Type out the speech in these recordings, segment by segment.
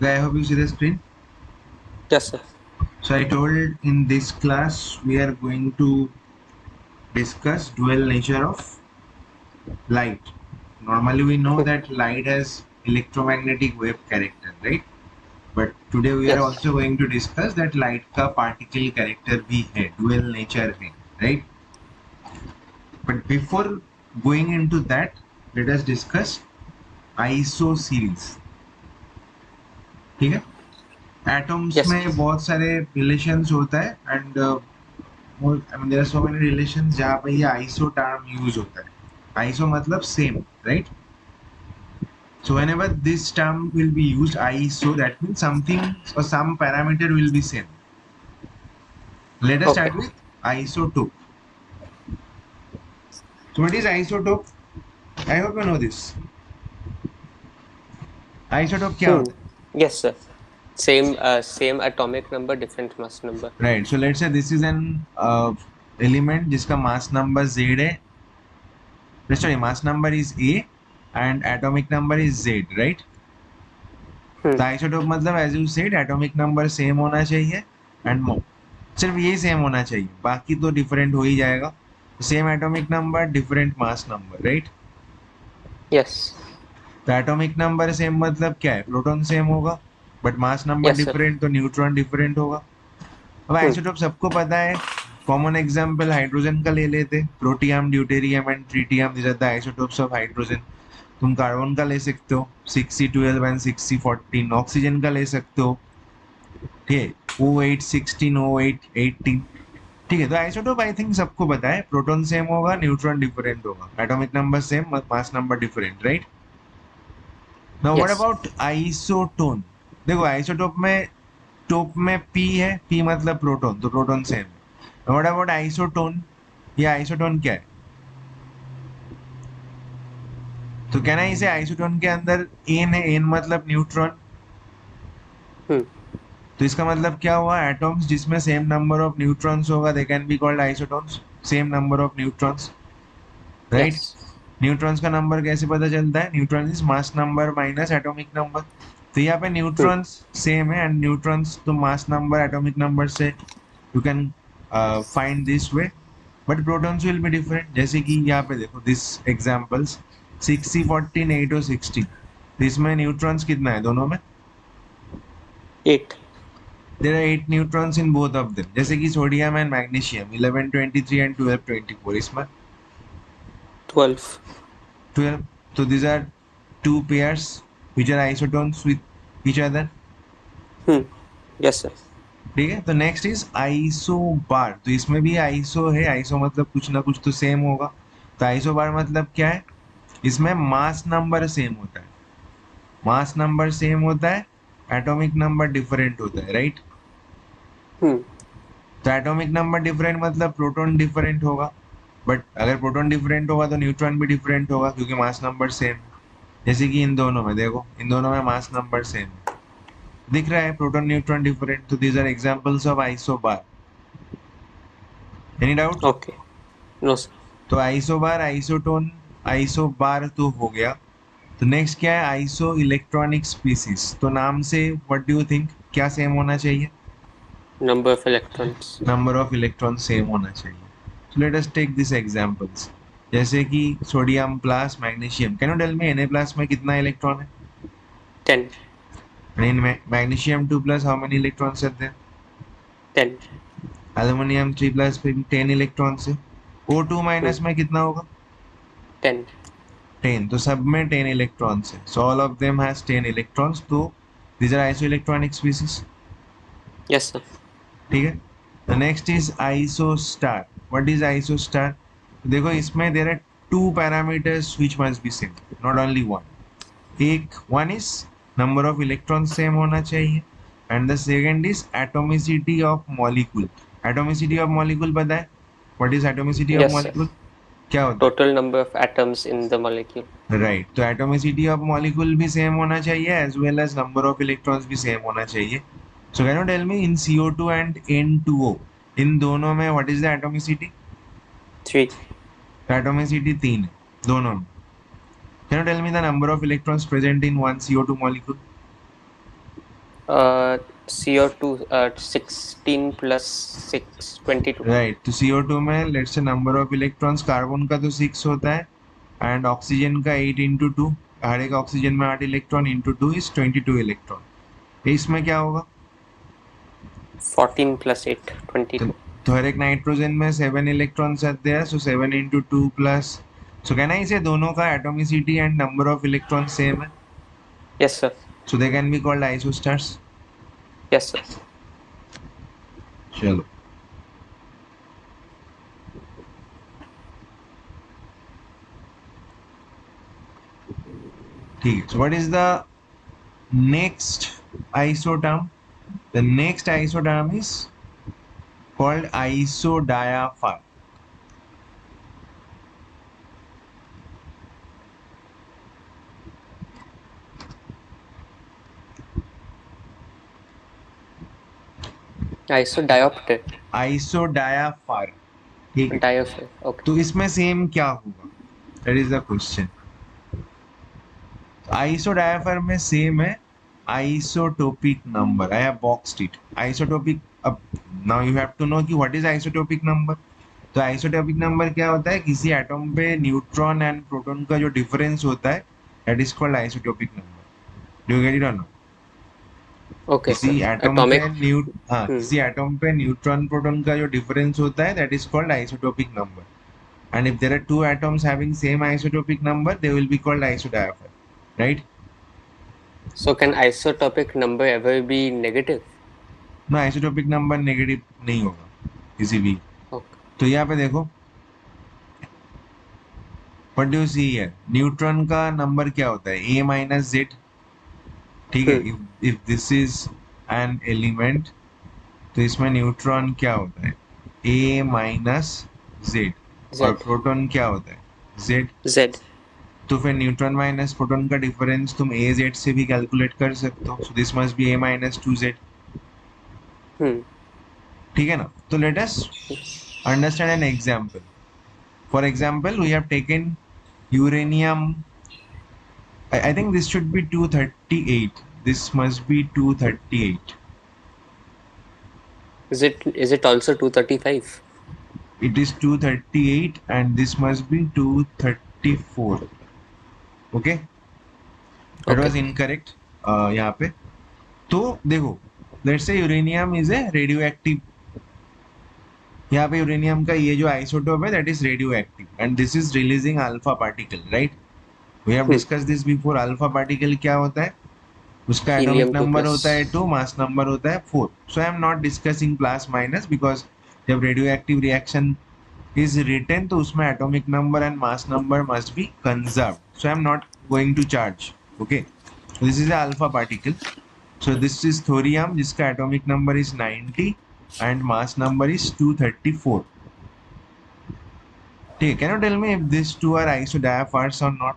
I hope you see the screen. Yes, sir. So I told in this class we are going to discuss dual nature of light. Normally we know Hmm. that light has electromagnetic wave character, right? But today we are Yes. also going to discuss that light का particle character भी है, dual nature है, right? But before going into that, let us discuss ISO series. ठीक है? Atoms Yes. में बहुत सारे relations होता है and I mean there are so many relations जहाँ पे ये ISO term use होता है. ISO मतलब same, right? So whenever this term will be used, ISO, that means something or some parameter will be same. Let us Okay. start with isotope. So what is isotope? I hope you know this. Isotope क्या Hmm. होता Yes, sir. Same atomic number, different mass number. है? Right. So let's say this is an element जिसका mass number Z है. Sorry, mass number is A and atomic number is Z, right? Hmm. तो isotope मतलब as you said atomic number same होना चाहिए and सिर्फ ये same होना चाहिए, बाकी तो डिफरेंट हो ही जाएगा. Same atomic number, different mass number, right? Yes. तो एटॉमिक नंबर सेम मतलब क्या है? प्रोटॉन सेम होगा but mass number Yes, sir. Different, तो न्यूट्रॉन डिफरेंट होगा. अब Hmm. आइसोटोप सबको पता है. कॉमन एग्जांपल हाइड्रोजन का ले लेते, protium, deuterium and tritium, this are the isotopes of hydrogen. तुम कार्बन का ले सकते हो 6C12 एंड 6C14, ऑक्सीजन का ले सकते हो, ठीक है, O816, O818. ठीक है, तो आइसोटोप आई थिंक सबको पता है, प्रोटॉन सेम होगा, न्यूट्रॉन डिफरेंट होगा, atomic number same, mass number different, right? Now what Yes. About isotone? देखो आइसोटोप में टोप में पी है, पी मतलब प्रोटॉन, तो प्रोटॉन सेम है. What about isotone? ये आइसोटोन क्या है? तो कहना है इसे आइसोटोन के अंदर एन है, एन मतलब न्यूट्रॉन. Hmm. तो इसका मतलब क्या हुआ? एटॉम्स जिसमें सेम नंबर ऑफ न्यूट्रॉन्स होगा दे can be called isotones. Same number of neutrons, right? Yes. Neutrons का नंबर कैसे पता चलता है? Neutron is mass number minus atomic number. तो यहाँ पे Hmm. न्यूट्रॉन्स सेम है एंड न्यूट्रॉन्स तो मास नंबर एटॉमिक नंबर से you can find this way. But protons will be different. जैसे कि यहाँ पे देखो दिस एग्जांपल्स 6C14, 8O16. तो इसमें न्यूट्रॉन्स कितना है दोनों में? 8. There are 8 neutrons in both of them. जैसे कि सोडियम एंड मैग्नीशियम 1123 एंड 1224, इसमें 12. 12. So these are two pairs which are isotones with each other. Hmm. Yes, sir. ठीक है, तो नेक्स्ट इज आइसो बार. तो इसमें भी आइसो है, आइसो मतलब कुछ ना कुछ तो सेम होगा. तो आइसो बार मतलब क्या है? इसमें मास नंबर सेम होता है, मास नंबर सेम होता है, एटॉमिक नंबर डिफरेंट होता है, राइट? Hmm. तो एटॉमिक नंबर डिफरेंट मतलब प्रोटॉन डिफरेंट होगा, बट अगर प्रोटॉन डिफरेंट होगा तो न्यूट्रॉन भी डिफरेंट होगा क्योंकि मास नंबर सेम. जैसे कि इन दोनों में देखो, इन दोनों में मास नंबर सेम दिख रहा है, प्रोटॉन न्यूट्रॉन डिफरेंट. तो these are examples of isobar. Any doubt? Okay. No, sir. तो आइसोबार, आइसोटोन, आइसोबार तो हो गया. तो नेक्स्ट क्या है? Isoelectronic species. तो नाम से व्हाट डू यू थिंक क्या सेम होना चाहिए? Number of electrons. Number of electron same होना चाहिए. So let us take this examples. जैसे कि sodium plus magnesium, can you tell me Na plus में कितना इलेक्ट्रॉन है? 10. And in magnesium 2 plus how many electrons are there? 10. Aluminium 3 plus 10 electrons है. O2 Hmm. Minus में कितना होगा? 10. 10. तो सब में 10 electrons है. So all of them has 10 electrons. तो these are isoelectronic species. Yes, sir. ठीक है. The next is isostar. What is isostar? देखो इसमें there are two parameters which must be same, not only one. एक one is number of electrons same होना चाहिए and the second is atomicity of molecule. Atomicity of molecule पता है? What is atomicity of Yes, sir. molecule? क्या होता है? Total number of atoms in the molecule. Right, तो atomicity of molecule भी same होना चाहिए as well as number of electrons भी सेम होना चाहिए. So can you tell me in CO2 and N2O, इन दोनों में what is the atomicity? 3. Atomicity 3 है दोनों में. Can you tell me the number of electrons present in one CO2 molecule? CO2 16 plus 6 22. Right, तो CO2 में let's say number of electrons, carbon का तो 6 होता है एंड ऑक्सीजन का 8 इंटू टू, हर एक ऑक्सीजन में 8 electron into two is 22 electron. इसमें क्या होगा? 14 plus 8 तो, 22. तो हर एक नाइट्रोजन में 7 इलेक्ट्रॉन्स आते हैं, so 7 into two plus, so कहना इसे दोनों का atomicity and number of electron same है, Yes sir. So they can be called isosteres. Yes sir. चलो ठीक है, so what is the next isoterm? The next isoterm is called isodiaphyr. Isodiopter. Isodiaphyr, ठीक है। Diaphyr. Okay. तो इसमें same क्या होगा? That is the question. Isodiapher में सेम है isotopic number, I have boxed it. Isotopic, अब now you have to know कि व्हाट इज आइसोटोपिक नंबर। तो आइसोटोपिक नंबर क्या होता है? किसी एटॉम पे न्यूट्रॉन एंड प्रोटॉन का जो डिफरेंस होता है, that is called isotopic number. Do you get it or no? Okay किसी sir. एटॉम पे Atomic. हाँ, Hmm. किसी एटॉम पे न्यूट्रॉन प्रोटॉन का जो डिफरेंस होता है, that is called isotopic number. And if there are two atoms having same isotopic number, they will be called isodiapher, right? So can isotopic number ever be negative? ना, isotopic number negative नहीं होगा किसी भी। Okay. तो यहाँ पे देखो, what do you see here? Neutron का नंबर क्या होता है? A माइनस जेड, ठीक है। Hmm. If this is an element, तो इसमें न्यूट्रॉन क्या होता है? A minus Z. और Z. प्रोटॉन क्या होता है? जेड। Z. तो फिर न्यूट्रॉन माइनस प्रोटॉन का डिफरेंस तुम ए जेड से भी कैलकुलेट कर सकते हो, so this must be A minus two Z, Hmm. ठीक है ना? तो let us understand an example. For example, we have taken uranium. I think this should be 238. This must be 238. Is it also 235? It is 238 and this must be 234. Okay, that Okay. was incorrect यहाँ पे। तो देखो, let's say uranium is a radioactive, यहाँ पे uranium का ये जो isotope है, that is radioactive and this is releasing alpha particle, right? We have Hmm. discussed this before. alpha particle क्या होता है? उसका एटॉमिक Helium 2 नंबर होता है plus. 2, मास नंबर होता है 4। So I am not discussing plus minus, because जब radioactive reaction is written, तो उसमें atomic number and mass number must be conserve, so I am not going to charge. Okay, this is alpha particle. So this is thorium, जिसका atomic number is 90 and mass number is 234। ठीक है, can you tell me if this two are isodiaphers or not?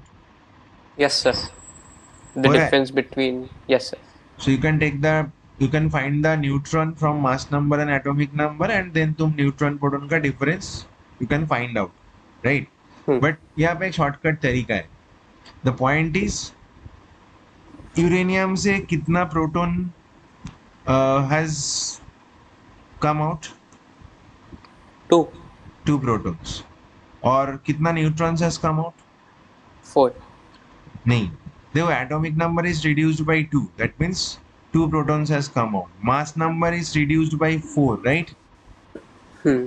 Yes sir. The हो रहा है? difference between. Yes sir. So you can find the neutron from mass number and atomic number, and then तुम neutron proton का difference you can find out, right? Hmm. But यहाँ पे एक shortcut तरीका है। The point is, यूरेनियम से कितना proton has come out? 2. 2 protons। और कितना न्यूट्रॉन्स has come out? 4. नहीं, देखो, atomic number is reduced by 2, that means 2 protons has come out, mass number is reduced by 4, right? Hmm.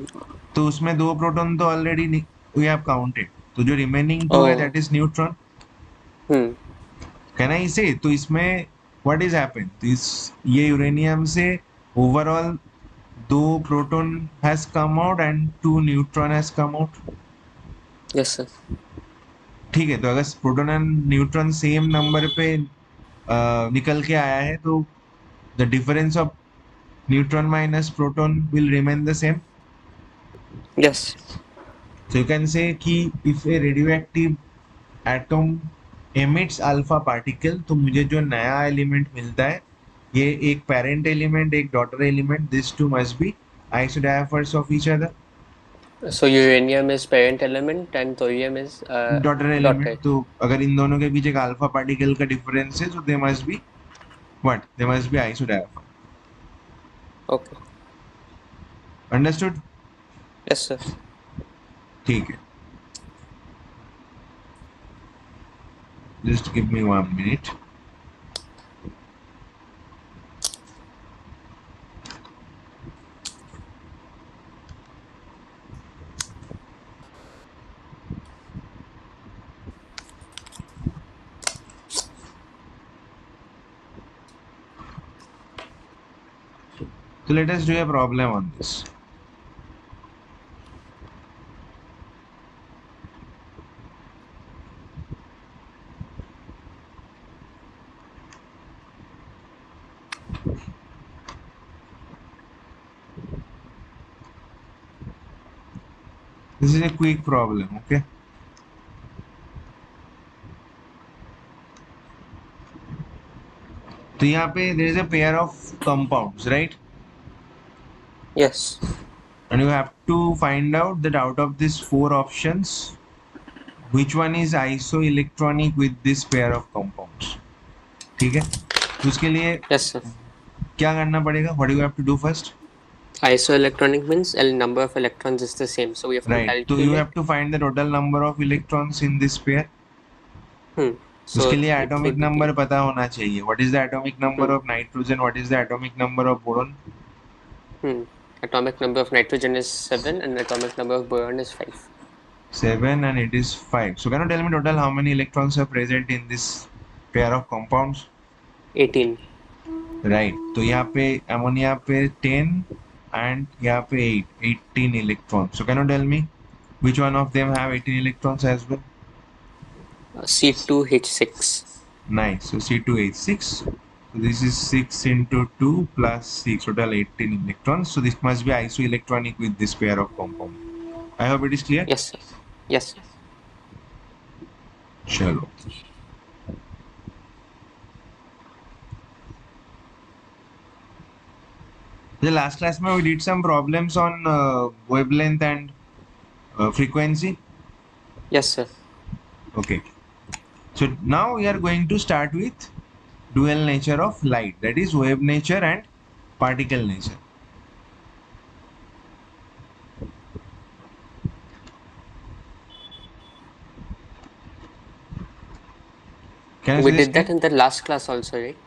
तो उसमें 2 proton तो already we have counted, तो जो remaining 2 है, Oh. That is neutron. Hmm. कहना इसे, तो इसमें व्हाट इज हैपेंड, दिस, ये यूरेनियम से overall 2 proton has come out and 2 neutron has come out. Yes sir. ठीक है, तो अगर proton and neutron same number पे निकल के आया है, तो the difference of neutron minus proton will remain the same. Yes. So you can say कि if a radioactive atom emits alpha particle, तो मुझे जो नया एलिमेंट मिलता है, ये एक पेरेंट एलिमेंट, एक daughter element, this two must be isodiaphers of each other. So uranium is parent element and thorium is daughter element, daughter. तो अगर इन दोनों के बीच एक अल्फा पार्टिकल का डिफरेंस है, तो they must be What? They must be isodiaphragm. Okay. Understood? Yes, sir. ठीक है. Just give me 1 minute. So let us do a problem on this. This is a quick problem, okay? तो यहाँ पे there is a pair of compounds, right? Yes. And you have to find out that out of these 4 options, which one is isoelectronic with this pair of compounds. ठीक है? तो उसके लिए Yes, sir. क्या करना पड़ेगा? What do you have to do first? Isoelectronic means L number of electrons is the same, so we have to Right. So you have calculate. to find the total number of electrons in this pair. So उसके लिए it atomic would number be पता होना चाहिए. What is the atomic number hmm, of nitrogen? What is the atomic number of boron? atomic number of nitrogen is 7 and atomic number of boron is 5. 7 and it is 5. So can you tell me total how many electrons are present in this pair of compounds? 18. Right. तो यहाँ पे ammonia पे 10 and यहाँ पे 18 electrons. So can you tell me which one of them have 18 electrons as well? C2H6. Nice. So C2H6. So this is 6 into 2 plus 6, total 18 electrons. So this must be isoelectronic with this pair of compound. I hope it is clear. Yes, sir. Yes, sir. चलो. The last class में we did some problems on wavelength and frequency. Yes, sir. Okay. So now we are going to start with dual nature of light, that is wave nature and particle nature. Can I We say this did clear? that in the last class also, right?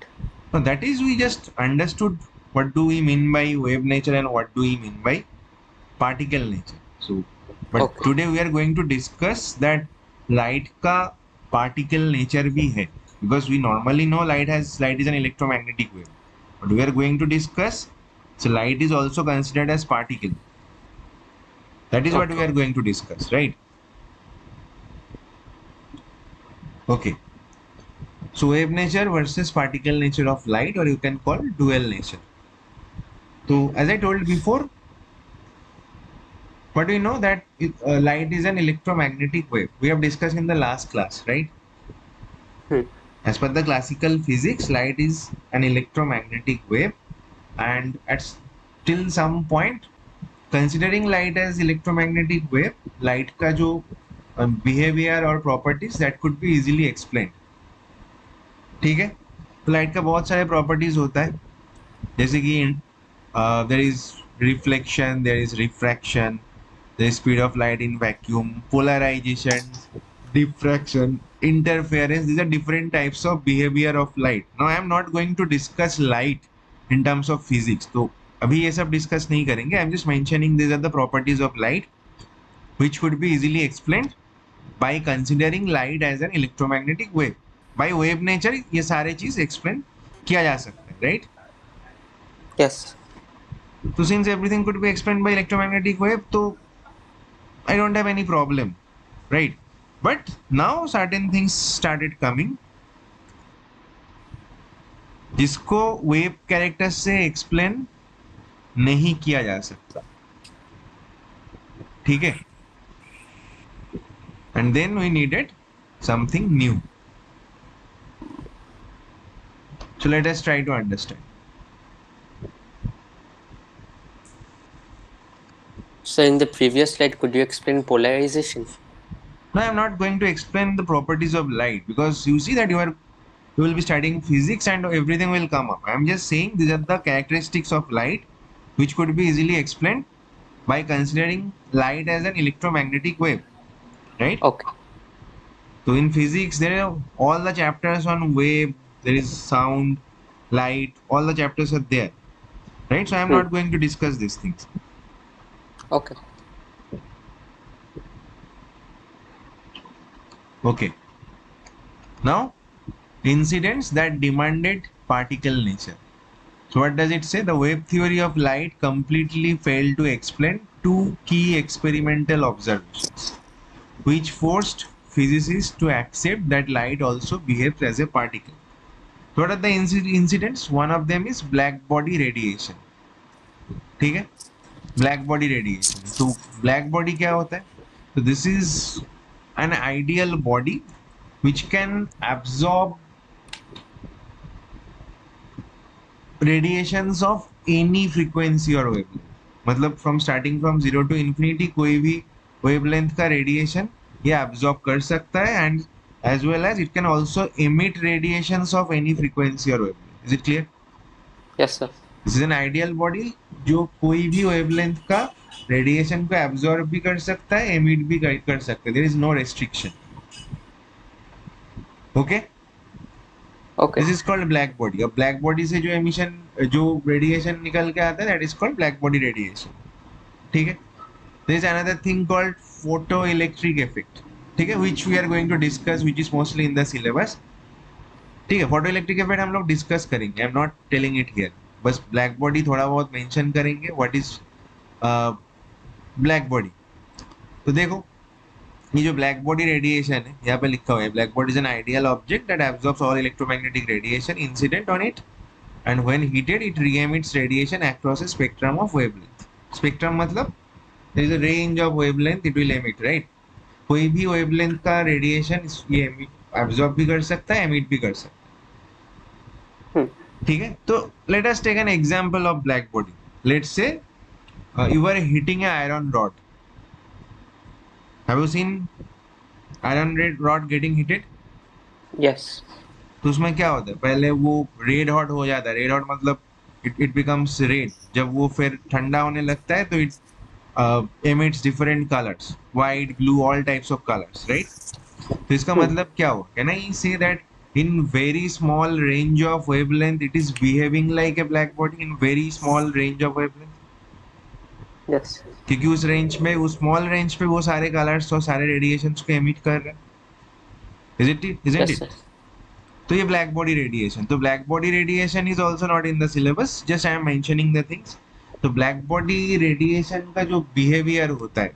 No, that is we just understood what do we mean by wave nature and what do we mean by particle nature. So, but Okay. today we are going to discuss that light का particle nature भी है, because we normally know light is an electromagnetic wave, but we are going to discuss so light is also considered as particle. That is what we Okay. are going to discuss, right? Okay. So wave nature versus particle nature of light, or you can call dual nature. So as I told before, but we know that light is an electromagnetic wave. We have discussed in the last class, right? Hmm. As per the classical physics, light is an electromagnetic wave, and at till some point, considering light as electromagnetic wave, light का जो behavior or properties that could be easily explained. ठीक है? तो light का बहुत सारे properties होता है, जैसे कि there is reflection, there is refraction, the speed of light in vacuum, polarization, diffraction, interference. These are different types of behavior of light. Now I am not going to discuss light in terms of physics. तो अभी ये सब discuss नहीं करेंगे. I am just mentioning these are the properties of light which could be easily explained by considering light as an electromagnetic wave. By wave nature ये सारे चीज explain किया जा सकता है, right? Yes. So since everything could be explained by electromagnetic wave, तो I don't have any problem, right? But now certain things started coming जिसको wave character से एक्सप्लेन नहीं किया जा सकता, ठीक है? And then we needed something new. So let us try to understand. So in the previous slide, could you explain polarization? Now I am not going to explain the properties of light, because you see that you are you will be studying physics and everything will come up. I'm just saying these are the characteristics of light which could be easily explained by considering light as an electromagnetic wave, right? Okay. So in physics, there are all the chapters on wave, there is sound, light, all the chapters are there, right? So I'm Hmm. not going to discuss these things. Okay. Okay. Now, incidents that demanded particle nature. So what does it say? The wave theory of light completely failed to explain two key experimental observations, which forced physicists to accept that light also behaves as a particle. So what are the incidents? One of them is black body radiation. ठीक है, black body radiation. तो black body क्या होता है? तो this is an ideal body which can absorb radiations of any frequency or wavelength. मतलब from starting from 0 to infinity कोई भी wavelength का radiation ये absorb कर सकता है, and as well as it can also emit radiations of any frequency or wavelength. Is it clear? Yes, sir. This is an ideal body जो कोई भी वेवलेंथ का रेडिएशन को एब्जॉर्ब भी कर सकता है, एमिट भी कर सकता है. There is no restriction. Okay, Okay. This is called black body. अब ब्लैक बॉडी से जो एमिशन, जो रेडिएशन निकल के आता है, that is called black body radiation. ठीक है. There is another thing called photo electric effect. ठीक है, which we are going to discuss, which is mostly in the syllabus. ठीक है, फोटो इलेक्ट्रिक इफेक्ट हम लोग डिस्कस करेंगे. I am not telling it here. बस ब्लैक बॉडी थोड़ा बहुत मेंशन करेंगे. What is black body? तो देखो, ये जो ब्लैक बॉडी रेडिएशन है यहाँ पे लिखा हुआ है, black body is an ideal object that absorbs all electromagnetic radiation incident on it, and when heated it re-emits radiation across a spectrum of wavelength. Spectrum मतलब there is a range of wavelength it will emit, right? कोई भी wavelength का radiation ये absorb भी कर सकता है, emit भी कर सकता Hmm. है. ठीक है, तो let us take an example of black body. Let's say you are hitting a iron rod. Have you seen iron rod getting heated? Yes. तो उसमें क्या होता है, पहले वो रेड हॉट हो जाता है. रेड हॉट मतलब इट बिकम्स रेड. जब वो फिर ठंडा होने लगता है तो it emits different colours, white, blue, all types of colours, right? तो इसका Hmm. मतलब क्या हुआ? Can I say that in very small range of wavelength it is behaving like a black body in very small range of wavelength? Yes. क्योंकि उस range में, उस small range पे वो सारे कलर्स और सारे रेडिएशंस को एमिट कर रहा है. Isn't Yes, it? sir. तो ये ब्लैक बॉडी रेडिएशन. तो black body radiation is also not in the syllabus, just I am mentioning the things. तो ब्लैक बॉडी रेडिएशन का जो बिहेवियर होता है,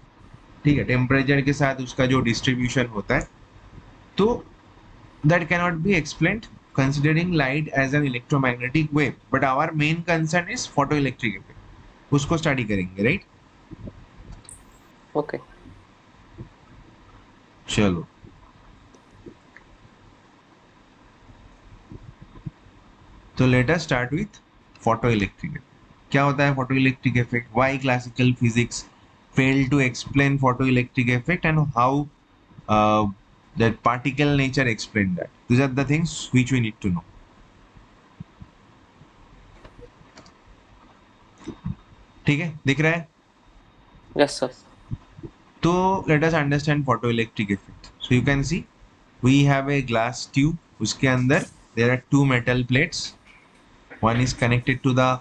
ठीक है, टेम्परेचर के साथ उसका जो डिस्ट्रीब्यूशन होता है, तो that can not be explained considering light as an electromagnetic wave. But our main concern is photo electric effect. उसको स्टडी करेंगे, राइट? Okay. चलो, तो let us start with photo electric effect. क्या होता है photo electric effect? Why classical physics failed to explain photoelectric effect, and how that particle nature explained that. These are the things which we need to know. ठीक है, दिख रहा है? Yes, sir. तो let us understand photoelectric effect. So you can see we have a glass tube. उसके अंदर there are two metal plates. One is connected to the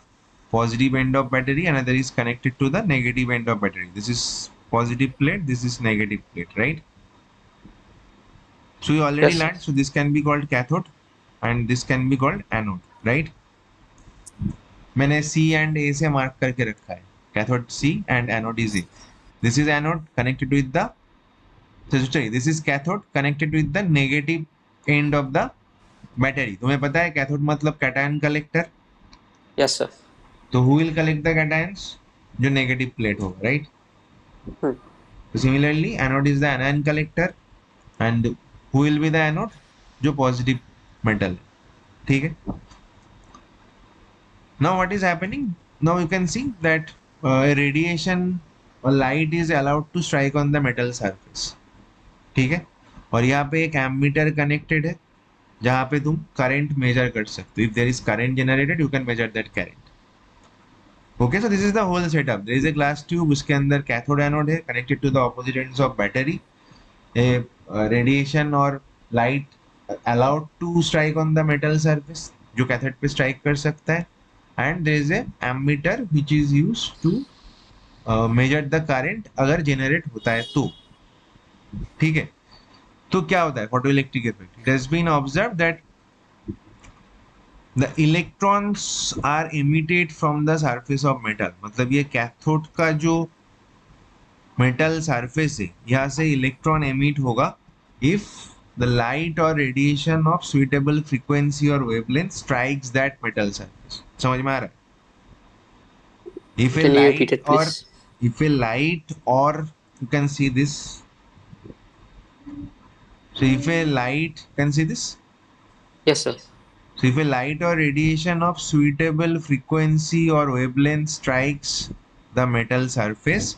positive end of battery, another is connected to the negative end of battery. This is positive plate, this is negative plate, right? So you already Yes, sir. learned. So this can be called cathode and this can be called anode, right? मैंने C and A से mark करके रखा है. Cathode C and anode is A. This is anode connected with the, sorry, this is cathode connected with the negative end of the battery. तुम्हें पता है cathode मतलब cation collector. Yes, sir. तो who will collect the cations? जो negative plate होगा, right? Hmm. So similarly, anode is the anion collector, and who will be the anode? जो positive metal. ठीक है. Now what is happening? Now you can see that radiation or light is allowed to strike on the metal surface. ठीक है. और यहाँ पे एक ammeter connected है. जहाँ पे तुम करंट मेजर कर सकते हो. If there is current generated you can measure that current. Okay, so this is the whole setup. There is a glass tube, उसके अंदर कैथोड एनोड है connected to the opposite ends of battery. A radiation or light allowed to strike on the metal surface जो cathode पे strike कर सकता है. and there is a ammeter which is used to measure the current अगर generate होता है तो. ठीक है, तो क्या होता है photo electric effect. It has been observe that the electrons are emitted from the surface of metal. मतलब ये कैथोड का जो मेटल सरफेस है यहाँ से इलेक्ट्रॉन एमिट होगा इफ द लाइट और रेडिएशन ऑफ सुइटेबल फ्रीक्वेंसी और wavelength strikes that metal surface. समझ में आ रहा है. If A Can you repeat light it, और please? if a light or you can see this, so if a light can see this, Yes, sir. so if a light or radiation of suitable frequency or wavelength strikes the metal surface,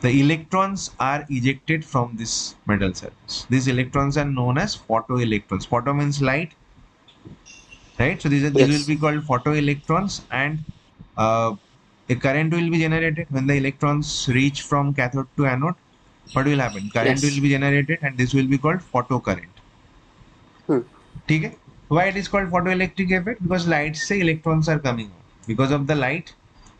the electrons are ejected from this metal surface. These electrons are known as photoelectrons. Photo means light, right? So these will Yes. be called photoelectrons, and a current will be generated when the electrons reach from cathode to anode. What will happen? Current will Yes. be generated, and this will be called photocurrent. Hmm. ठीक है. Why it is called photoelectric effect? Because light से electrons are coming out. Because of the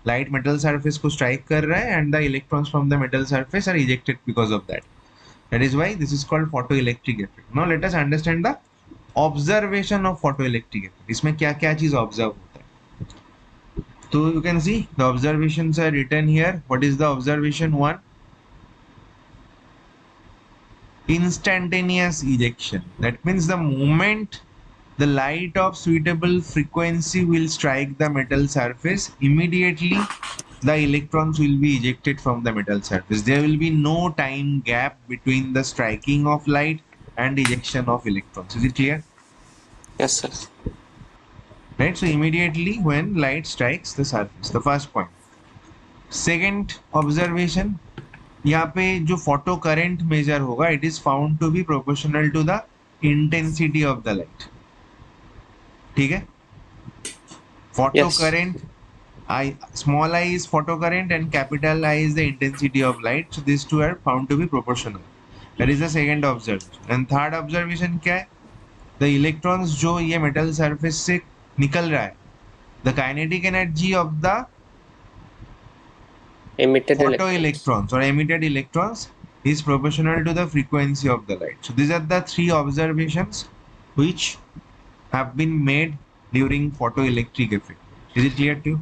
light metal surface को strike कर रहा है, and the electrons from the metal surface are ejected because of that. That is why this is called photoelectric effect. Now let us understand the observation of photoelectric effect. इसमें क्या क्या चीज observe होता है. तो you can see the observations are written here. What is the observation one? Instantaneous ejection. That means the moment the light of suitable frequency will strike the metal surface, immediately the electrons will be ejected from the metal surface. There will be no time gap between the striking of light and ejection of electrons. Is it clear? Yes, sir. Right, so immediately when light strikes the surface, the first point. Second observation, यहाँ पे जो photo current measure होगा it is found to be proportional to the intensity of the light. ठीक है. Photo Yes. Current I, small I is photocurrent and capital I is the intensity of light. So these two are found to be proportional. That is the second observation. And third observation क्या है? The electrons जो ये metal surface से निकल रहा है, the kinetic energy of the Emitted electrons. photoelectrons or emitted electrons is proportional to the frequency of the light. So these are the three observations which have been made during photoelectric effect. Is it clear to you?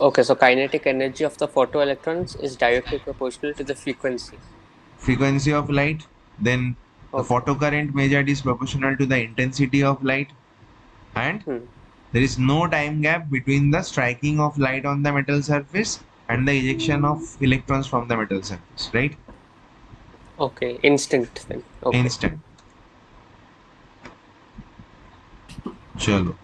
Okay, so kinetic energy of the photoelectrons is directly proportional to the frequency. Frequency of light, then the Okay. photocurrent measured is proportional to the intensity of light, and Hmm. there is no time gap between the striking of light on the metal surface and the ejection of electrons from the metal surface, right? Okay. Instant then. Okay. Instant. Chalo.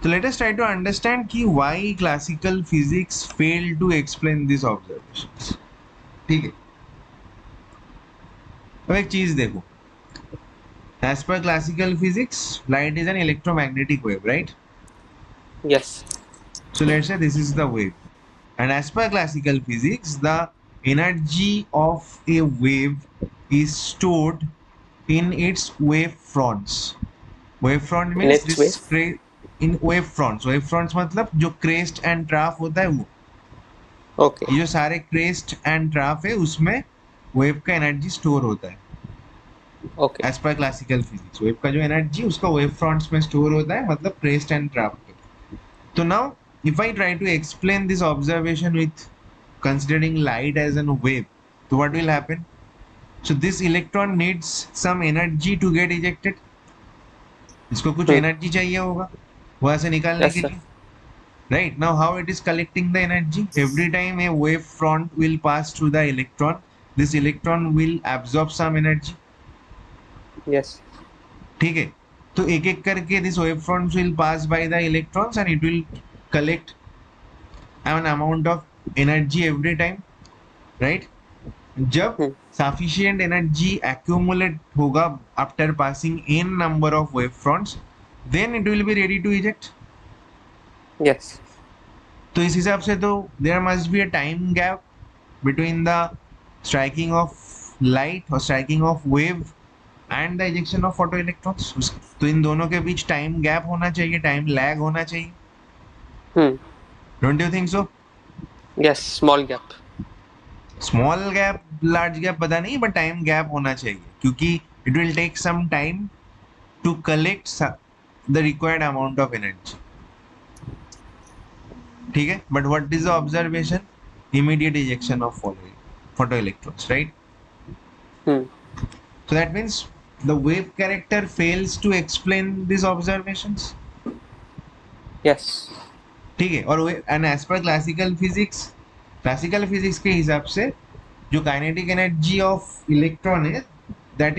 So let us try to understand कि why classical physics failed to explain these observations. ठीक है. अब एक चीज देखो. As per classical physics, light is an electromagnetic wave, right? Yes. So let's say this is the wave. And as per classical physics, the energy of a wave is stored in its wave fronts. Wave front In means its wave. in wave fronts. Wave fronts मतलब जो crest and trough होता है वो. Okay. ये जो सारे crest and trough है उसमें wave का energy store होता है. Okay. As per classical physics, wave का जो energy उसका wave fronts में store होता है मतलब crest and trough पे. So now, if I try to explain this observation with considering light as a wave, so what will happen? So this electron needs some energy to get ejected. इसको कुछ Hmm. energy चाहिए होगा वहां से निकालने Yes, के sir. लिए. Right, now how it is collecting the energy? Every time a wave front will pass through the electron, this electron will absorb some energy. Yes. ठीक है, तो एक एक करके this wave fronts will pass by the electrons and it will collect an amount of energy every time, right? जब Hmm. sufficient energy accumulate होगा after passing n number of wave fronts, then it will be ready to eject. Yes. तो इस हिसाब से तो there must be a time gap between the striking of light or striking of wave and the ejection of photoelectrons. तो इन दोनों के बीच time gap होना चाहिए, टाइम लैग होना चाहिए. Hmm. Don't you think so? Yes. Small gap. Small gap large gap पता नहीं, but time gap होना चाहिए क्योंकि it will take some time to collect the required amount of energy. ठीक है, but what is the observation? Immediate ejection of photoelectrons, right? Hmm. So that means the wave character fails to explain these observations. Yes. ठीक है, और and as per classical physics के हिसाब से जो kinetic energy of electron है, that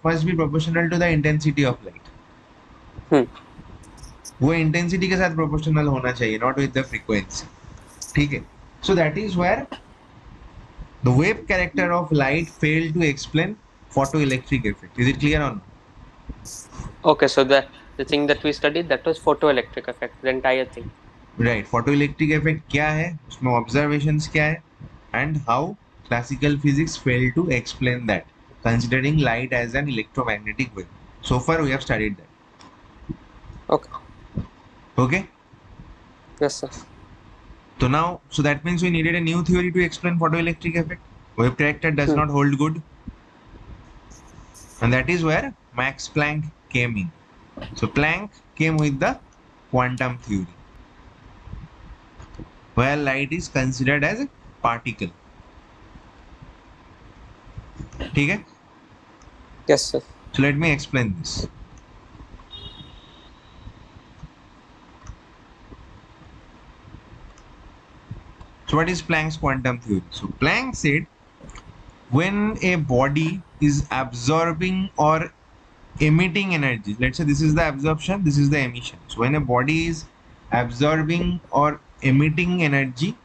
must be proportional to the intensity of light. Hmm. वो intensity के साथ प्रोपोर्शनल होना चाहिए, नॉट विद द फ्रीक्वेंसी. ठीक है, so that is where the wave character of light failed to explain photoelectric effect. Is it clear or not? Okay. So the thing that we studied, that was photoelectric effect, the entire thing. Right, photoelectric effect क्या है, उसमें observations क्या है, and how classical physics failed to explain that, considering light as an electromagnetic wave. So far we have studied that. Okay. Okay, Yes, sir. so that means we needed a new theory to explain photoelectric effect. Wave character does Hmm. not hold good, and that is where Max Planck came in. So Planck came with the quantum theory, where light is considered as a particle. ठीक है? Yes, sir. So let me explain this. So what is Planck's quantum theory? So Planck said when a body is absorbing or emitting energy, let's say this is the absorption, this is the emission. So when a body is absorbing or emitting energy,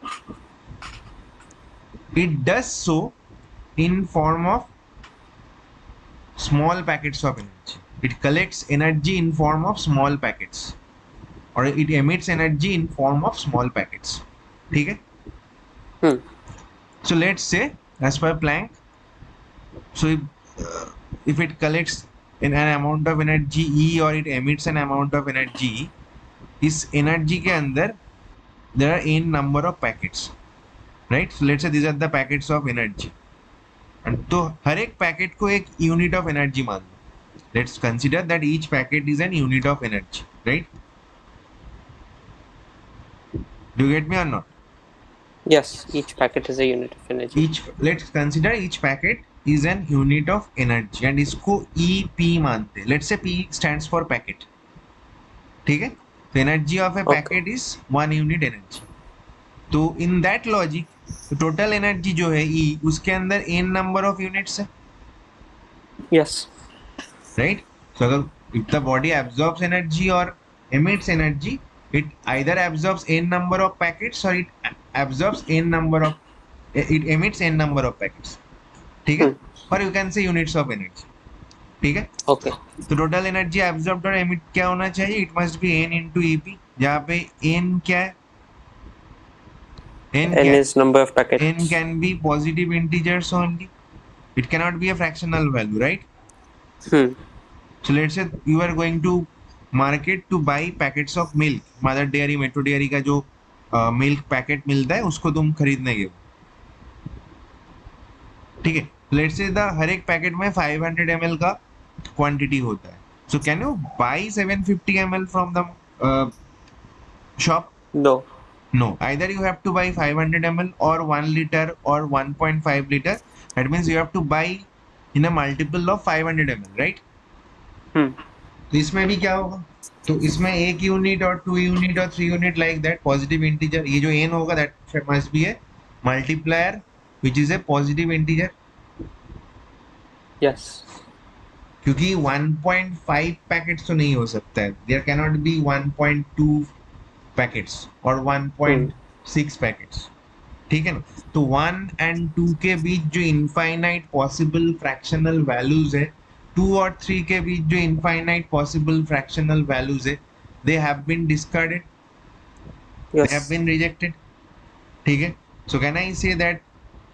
it does so in form of small packets of energy. It collects energy in form of small packets, or it emits energy in form of small packets. ठीक है? Hmm. So let's say, as per Planck, so if it collects an amount of energy E or it emits an amount of energy E, इस energy के अंदर there are n number of packets, right? So let's say these are the packets of energy, and तो हर एक packet को एक unit of energy मान लो. Let's consider that each packet is an unit of energy, right? Do you get me or not? Yes. Each packet is a unit of energy. Let's consider each packet is an unit of energy and इसको EP मानते हैं. Let's say P stands for packet. ठीक है, तो energy of a Okay. packet is 1 unit energy. तो in that logic total energy जो है E, उसके अंदर n number of units है, Yes. right? So अगर if the body absorbs energy or emits energy, it either absorbs n number of packets or it absorbs n number of it emits n number of packets. ठीक है, Hmm. और you can say units of energy. ठीक है, Okay. तो total energy absorbed और emit क्या होना चाहिए? It must be n into EP, जहाँ पे एन क्या है? एन क्या N है? is number of n packets. Can be positive integers only. It can not be a fractional value, right? Hmm. So let's say you are going to market to buy packets of milk. Mother Dairy, Metro Dairy का जो milk packet मिलता है उसको तुम खरीदने गए. ठीक है, लेट्स से हर एक पैकेट में 500 ml का क्वांटिटी होता है. So can you by 750 ml from the shop? No. No, either you have to buy 500 ml or 1 liter or 1.5 liter. That means you have to buy in a multiple of 500 ml, right? Hmm. तो इसमें भी क्या होगा? तो इसमें एक unit और 2 unit और 3 unit like that positive integer, ये जो n होगा that must be a multiplier which is a positive integer. Yes. क्योंकि 1.5 पैकेट्स तो नहीं हो सकता है, there can not be 1.2 packets और 1.6 पैकेट्स, ठीक है ना। तो 1 एंड 2 के बीच जो इनफाइनाइट पॉसिबल फ्रैक्शनल वैल्यूज है, 2 और 3 के बीच जो इनफाइनाइट पॉसिबल फ्रैक्शनल वैल्यूज है, they have been discarded, they have Yes. Been rejected, ठीक है। So can I say that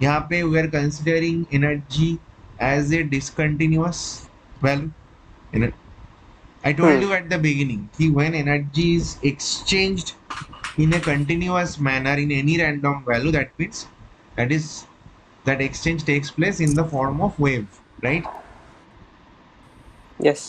यहाँ पे we are considering energy as a discontinuous value. I told Hmm. you at the beginning कि when energy is exchanged in a continuous manner in any random value, that means that is that exchange takes place in the form of wave, right? Yes.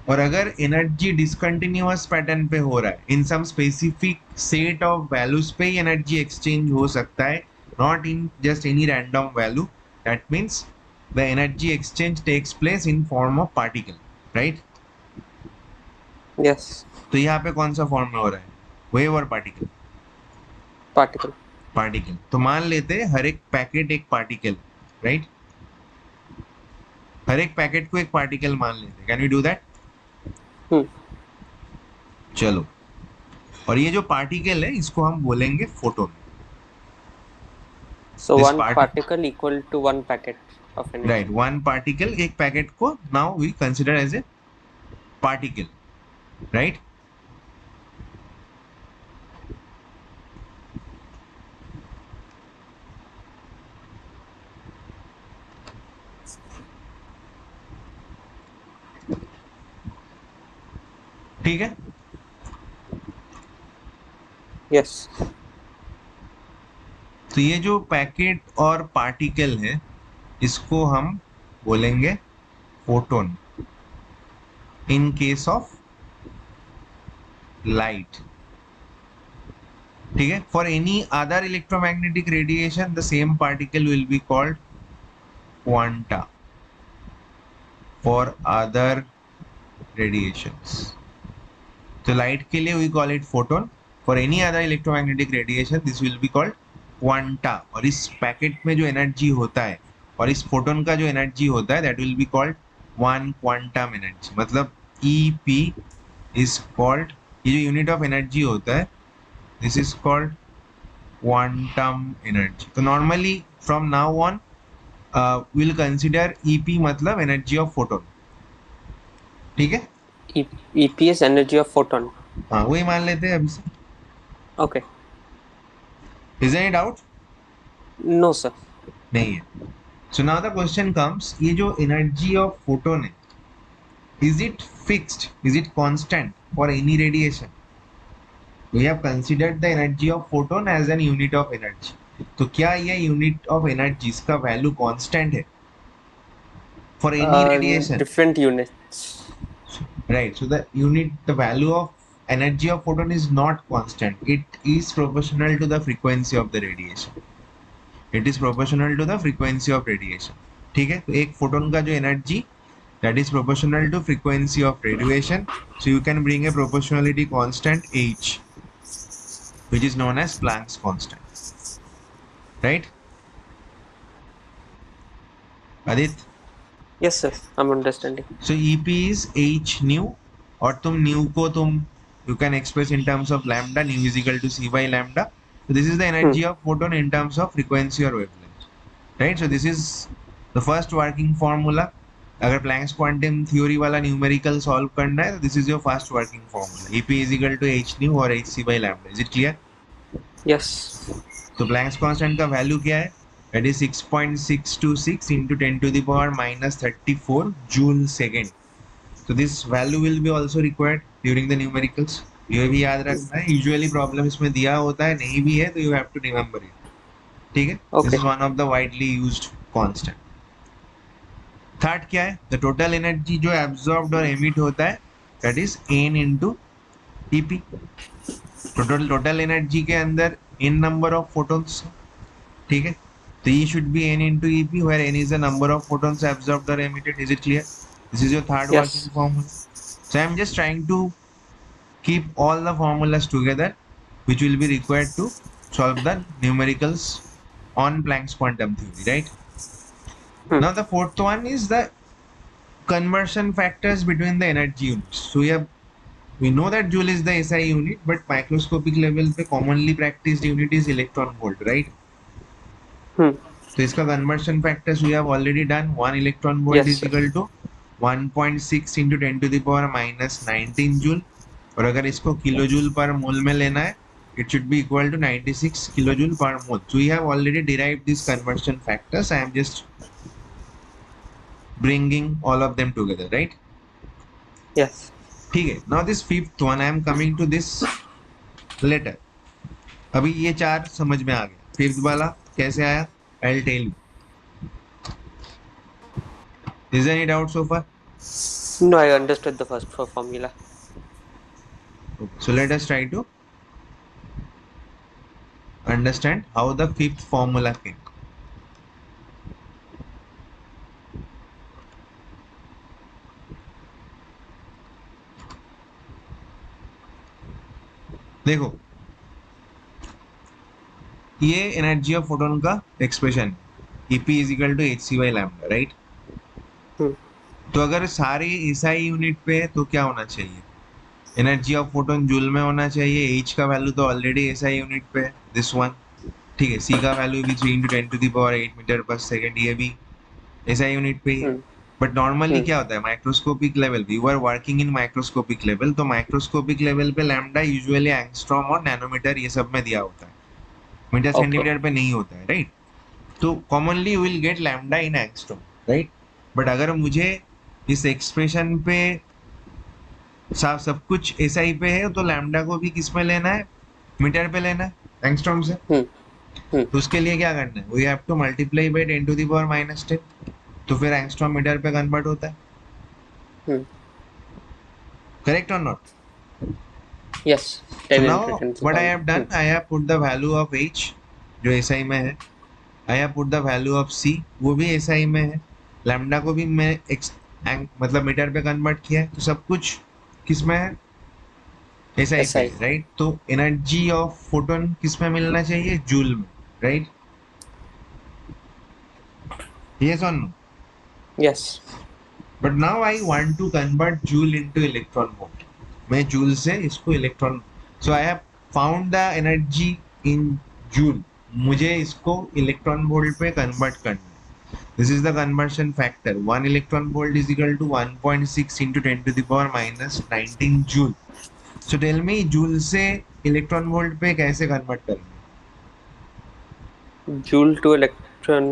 और अगर energy discontinuous pattern पे हो रहा है, in some specific set of values पे ही energy exchange हो सकता है, not in just any random value, that means the energy exchange takes place in form of particle, right. Yes. तो यहाँ पे कौन सा फॉर्म में हो रहा है, वेव और पार्टिकल? Particle. पार्टिकल। तो मान लेते हैं हर एक पैकेट एक पार्टिकल, राइट। हर एक पैकेट को एक पार्टिकल मान लेते हैं, can we do that? Hmm. चलो, और ये जो पार्टिकल है इसको हम बोलेंगे photon. So this one part, particle equal to one packet of right, energy. One particle, एक पैकेट को now we consider as a particle, right. ठीक है। Yes. तो ये जो पैकेट और पार्टिकल है इसको हम बोलेंगे photon in case of light, ठीक है। For any other electromagnetic radiation the same particle will be called quanta for other radiations. तो लाइट के लिए we call it photon, for any other electromagnetic radiation this will be called quanta. और इस packet में जो energy होता है और इस फोटोन का जो एनर्जी होता है that will be called one quantum energy. मतलब ई पी इज कॉल्ड, ये जो यूनिट ऑफ एनर्जी होता है this is called quantum energy. तो normally from now on will consider EP मतलब एनर्जी ऑफ फोटोन, ठीक है। EP is energy of photon. हाँ वही मान लेते हैं अभी से, Okay. Is any doubt? No, sir. नहीं है। So now the question comes, ये जो एनर्जी ऑफ फोटोन है is it fixed, is it constant for any radiation? We have considered the energy of photon as an unit of energy. तो क्या ये unit of energy इसका value constant है for any radiation? Different units. Right. So the unit, the value of energy of photon is not constant. It is proportional to the frequency of the radiation. It is proportional to the frequency of radiation. ठीक है। तो एक photon का जो energy that is proportional to frequency of radiation. So you can bring a proportionality constant H, which is known as Planck's constant. Right? Adit? Yes, sir. I'm understanding. So EP is H nu, और तुम nu को तुम you can express in terms of lambda, nu is equal to C by lambda. So this is the Hmm. energy of photon in terms of frequency or wavelength, right? So this is the first working formula. अगर Planck's quantum theory वाला numerical solve करना है तो this is your first working formula, EP is equal to H nu और HC by lambda. Is it clear? Yes. तो Planck's constant का value क्या है? That is 6.626 into 10 to the power minus 34 joule second. So this value will be also required during the numericals. ये भी याद रखना है, यूजुअली प्रॉब्लम इसमें दिया होता है, नहीं भी है तो you have to remember it, ठीक है। This Okay. Is one of the widely used constant. Third क्या है? द टोटल एनर्जी जो एब्जॉर्ब्ड और एमिट होता है that is n into EP। Total energy के अंदर n नंबर ऑफ फोटॉन्स, ठीक है। तो ये should be n into EP where n is the number of photons absorbed or emitted. Is it clear? This is your third working Yes. formula. So I am just trying to keep all the formulas together which will be required to solve the numericals on Planck's quantum theory, right? Hmm. Now the fourth one is the conversion factors between the energy units. So we know that joule is the SI unit, but microscopic level पे commonly practiced unit is electron volt, right? Hmm. तो इसका conversion factors we have already done. 1 electron volt Yes, is sir. equal to 1.6 into 10 to the power minus 19 joule. और अगर इसको kilo joule पर mole में लेना है, it should be equal to 96 kilojoule per mole. So we have already derived these conversion factors. I am just bringing all of them together, right? Yes. ठीक है. Now this fifth one, I am coming to this later. अभी ये चार समझ में आ गया. Fifth वाला कैसे आया? I'll tell you. Is there any doubt so far? No, I understood the first formula. Okay. So let us try to understand how the fifth formula came. देखो, ये एनर्जी ऑफ फोटोन का expression, EP is equal to h C by lambda, right? Hmm. तो अगर सारे SI unit पे है तो क्या होना चाहिए? एनर्जी ऑफ फोटोन जूल में होना चाहिए. H का वैल्यू तो ऑलरेडी SI यूनिट पे है, दिस वन. ठीक है. C का वैल्यू भी 3 into 10 to the power 8 metre per second, ये भी SI यूनिट पे ही है. Hmm. But normally Hmm. क्या होता है, microscopic level, we are working in microscopic level, तो माइक्रोस्कोपिक लेवल पे लैम्डा यूजुअली एंगस्ट्रॉम और नैनोमीटर ये सब में दिया होता है, मीटर Okay. सेंटीमीटर पे नहीं होता है, राइट? तो commonly will get lambda in angstrom, right? But अगर मुझे इस एक्सप्रेशन पे सब कुछ SI पे है तो लैम्डा को भी किस में लेना है? मीटर पे लेना है, एंगस्ट्रॉम से. Hmm. Hmm. तो उसके लिए क्या करना है? We have to multiply by 10 to the power minus 10. तो फिर एंगस्ट्रॉम मीटर पे कन्वर्ट होता है. Hmm. करेक्ट और not? Yes. So 10 into now 10 to the what I power. have done, I have put the value of H जो SI में है, I have put the value of C वो भी SI में है, लैम्डा को भी मैं मतलब मीटर पे कन्वर्ट किया है, तो सब कुछ किस में है? SI पे SI. है, राइट? तो एनर्जी ऑफ फोटोन किस में मिलना चाहिए? जूल में, राइट? यस और no? Yes. But now I want to convert joule into electron volt. मैं जूल से इसको electron, so I have found the energy in joule. मुझे इसको इलेक्ट्रॉन वोल्ट पे कन्वर्ट करना है. This is the conversion factor. 1 electron volt is equal to 1.6 into 10 to the power minus 19 joule. So tell me, joule से electron volt पे कैसे convert करेंगे? Joule to electron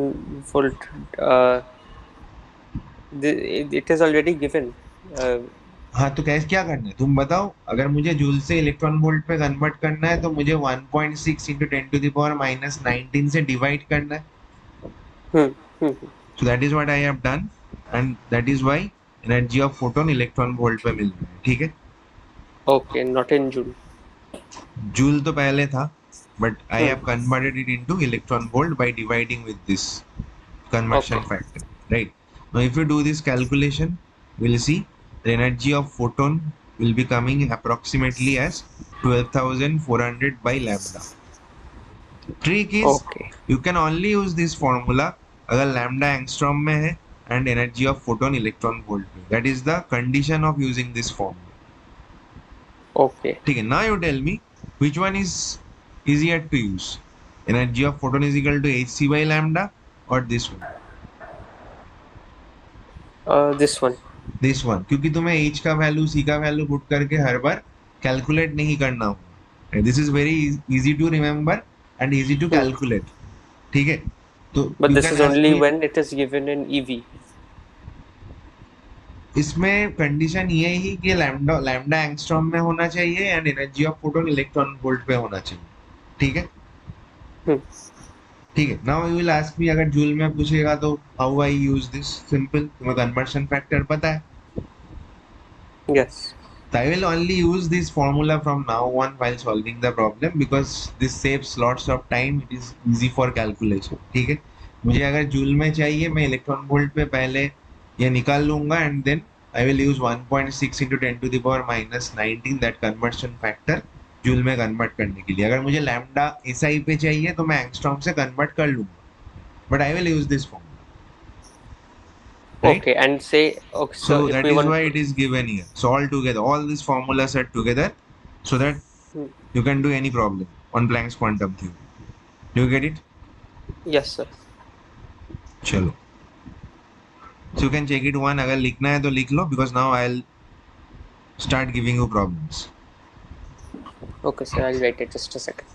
volt. It is already given. Uh, हाँ, तो कैसे क्या करना है तुम बताओ. अगर मुझे जूल से इलेक्ट्रॉन वोल्ट पे कन्वर्ट करना है तो मुझे 1.6 into 10 to the power minus 19 से डिवाइड करना है. hmm. Hmm. So that is what I have done, and that is why energy of photon electron volt पे मिल रहा है. ठीक है. Okay, not in Joule. Joule तो पहले था, but I Hmm. have converted it into electron volt by dividing with this conversion Okay. factor, right? Now if you do this calculation, we'll see the energy of photon will be coming approximately as 12,400 by lambda. Trick is Okay. you can only use this formula अगर lambda angstrom में है and energy of photon electron volt में. That is the condition of using this formula. Okay. ठीक है. Now you tell me which one is easier to use. Energy of photon is equal to hc by lambda or this one? This one. This one. क्योंकि तुम्हें h का value c का value put करके हर बार calculate नहीं करना होगा. This is very easy to remember and easy to Hmm. Calculate. ठीक है. तो But you this can is ask only me, when it is given in EV. इसमें कंडीशन ये ही कि लैम्डा लैम्डा एंगस्ट्रॉम में होना चाहिए and energy of photon electron volt पे होना चाहिए. ठीक है. Hmm. ठीक है. Now you will ask me, अगर जूल में पूछेगा तो how I use this. Simple, तुम्हें कन्वर्शन फैक्टर पता है. Yes. So I will only use this formula from now on while solving the problem because this saves lots of time. It is easy for calculation. ठीक है. मुझे अगर joule में चाहिए, मैं इलेक्ट्रॉन वोल्ट पे पहले ये निकाल लूंगा and then I will use 1.6 into 10 to the power minus 19 that conversion factor joule में कन्वर्ट करने के लिए. अगर मुझे लैम्डा SI पे चाहिए तो मैं एंगस्ट्रॉम से कन्वर्ट कर लूंगा, but I will use this formula. right? Okay, and say, okay, So so if that we is want why to, it is given here. So all together, all these formulas are together, so that hmm, you can do any problem on Planck's quantum theory. Do you get it? yes, sir. चलो. So you can check it one. अगर लिखना है तो लिख लो, because now I'll start giving you problems. Okay, sir, I'll wait it just a second.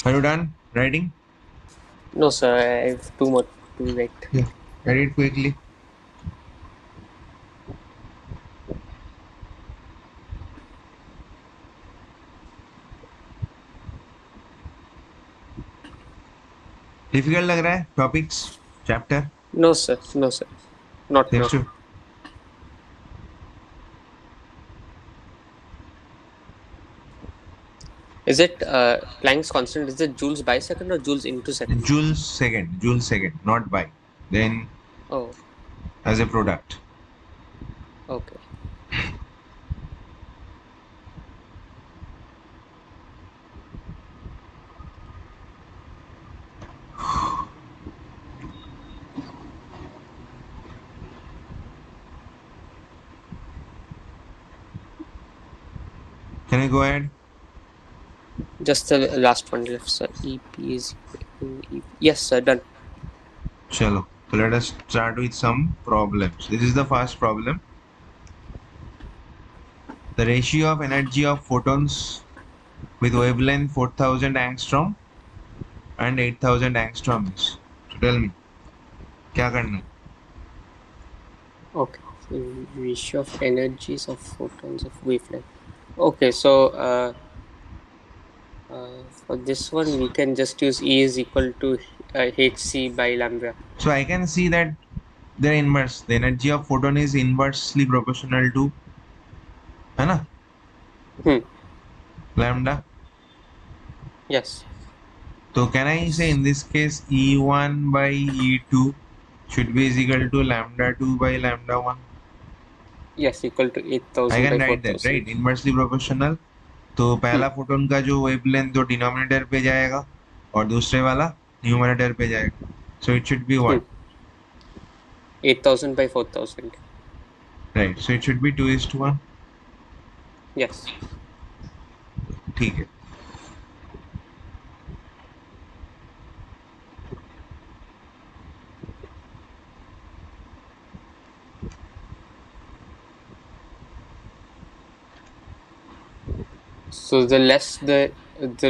Are you done writing? No, sir, I have two more to wait. Yeah. Write it quickly. Difficult लग रहा है topics chapter? No, sir, no, sir, not There's now. two. Is it Planck's constant? Is it joules by second or joules into second? Joules second, not by. Then Oh, as a product. okay. Can I go ahead? Just the last one left, sir. EP is equal to EP. Yes, sir, done. Chalo. So let us start with some problems. This is the first problem. The ratio of energy of photons with wavelength 4000 angstrom and 8000 angstrom is. So tell me, क्या करना है? Okay. So ratio of energies of photons of wavelength. Okay, so for this one, we can just use E is equal to hc by lambda. So I can see that they're inverse. The energy of photon is inversely proportional to, है ना? Hmm. Lambda. Yes. So can I say in this case E1 by E2 should be is equal to lambda 2 by lambda 1? Yes, equal to I 8000 can by write that, 4000. right? Inversely proportional. तो Hmm. पहला photon का जो wavelength तो denominator पे जाएगा और दूसरे वाला न्यूमरेटर पे जाएगा. So it should be Hmm. what? 8000 by 4000. Right. So it should be 2:1. Yes. ठीक है. So the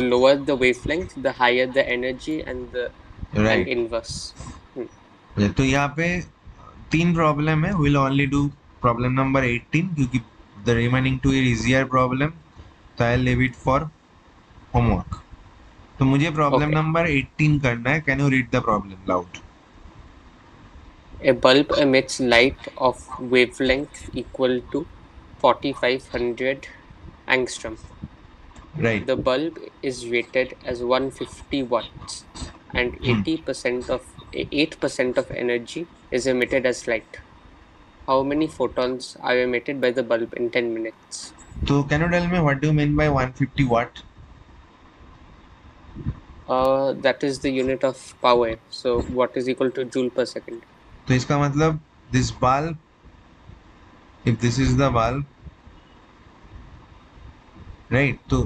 lower the wavelength, the higher the energy and the and Right. inverse. Hmm. तो यहाँ पे तीन प्रॉब्लम है. We'll only do problem number 18 क्योंकि the remaining two is easier problem. तो I'll leave it for homework. तो मुझे problem Okay. Number 18 करना है. Can you read the problem loud? A bulb emits light of wavelength equal to 4500 angstrom. Right. The bulb is rated as 150 watts and Hmm. 8% of energy is emitted as light. How many photons are emitted by the bulb in 10 minutes? तो can you tell me what do you mean by 150 watt? That is the unit of power. So what is equal to joule per second? तो इसका मतलब this bulb, if this is the bulb, right, तो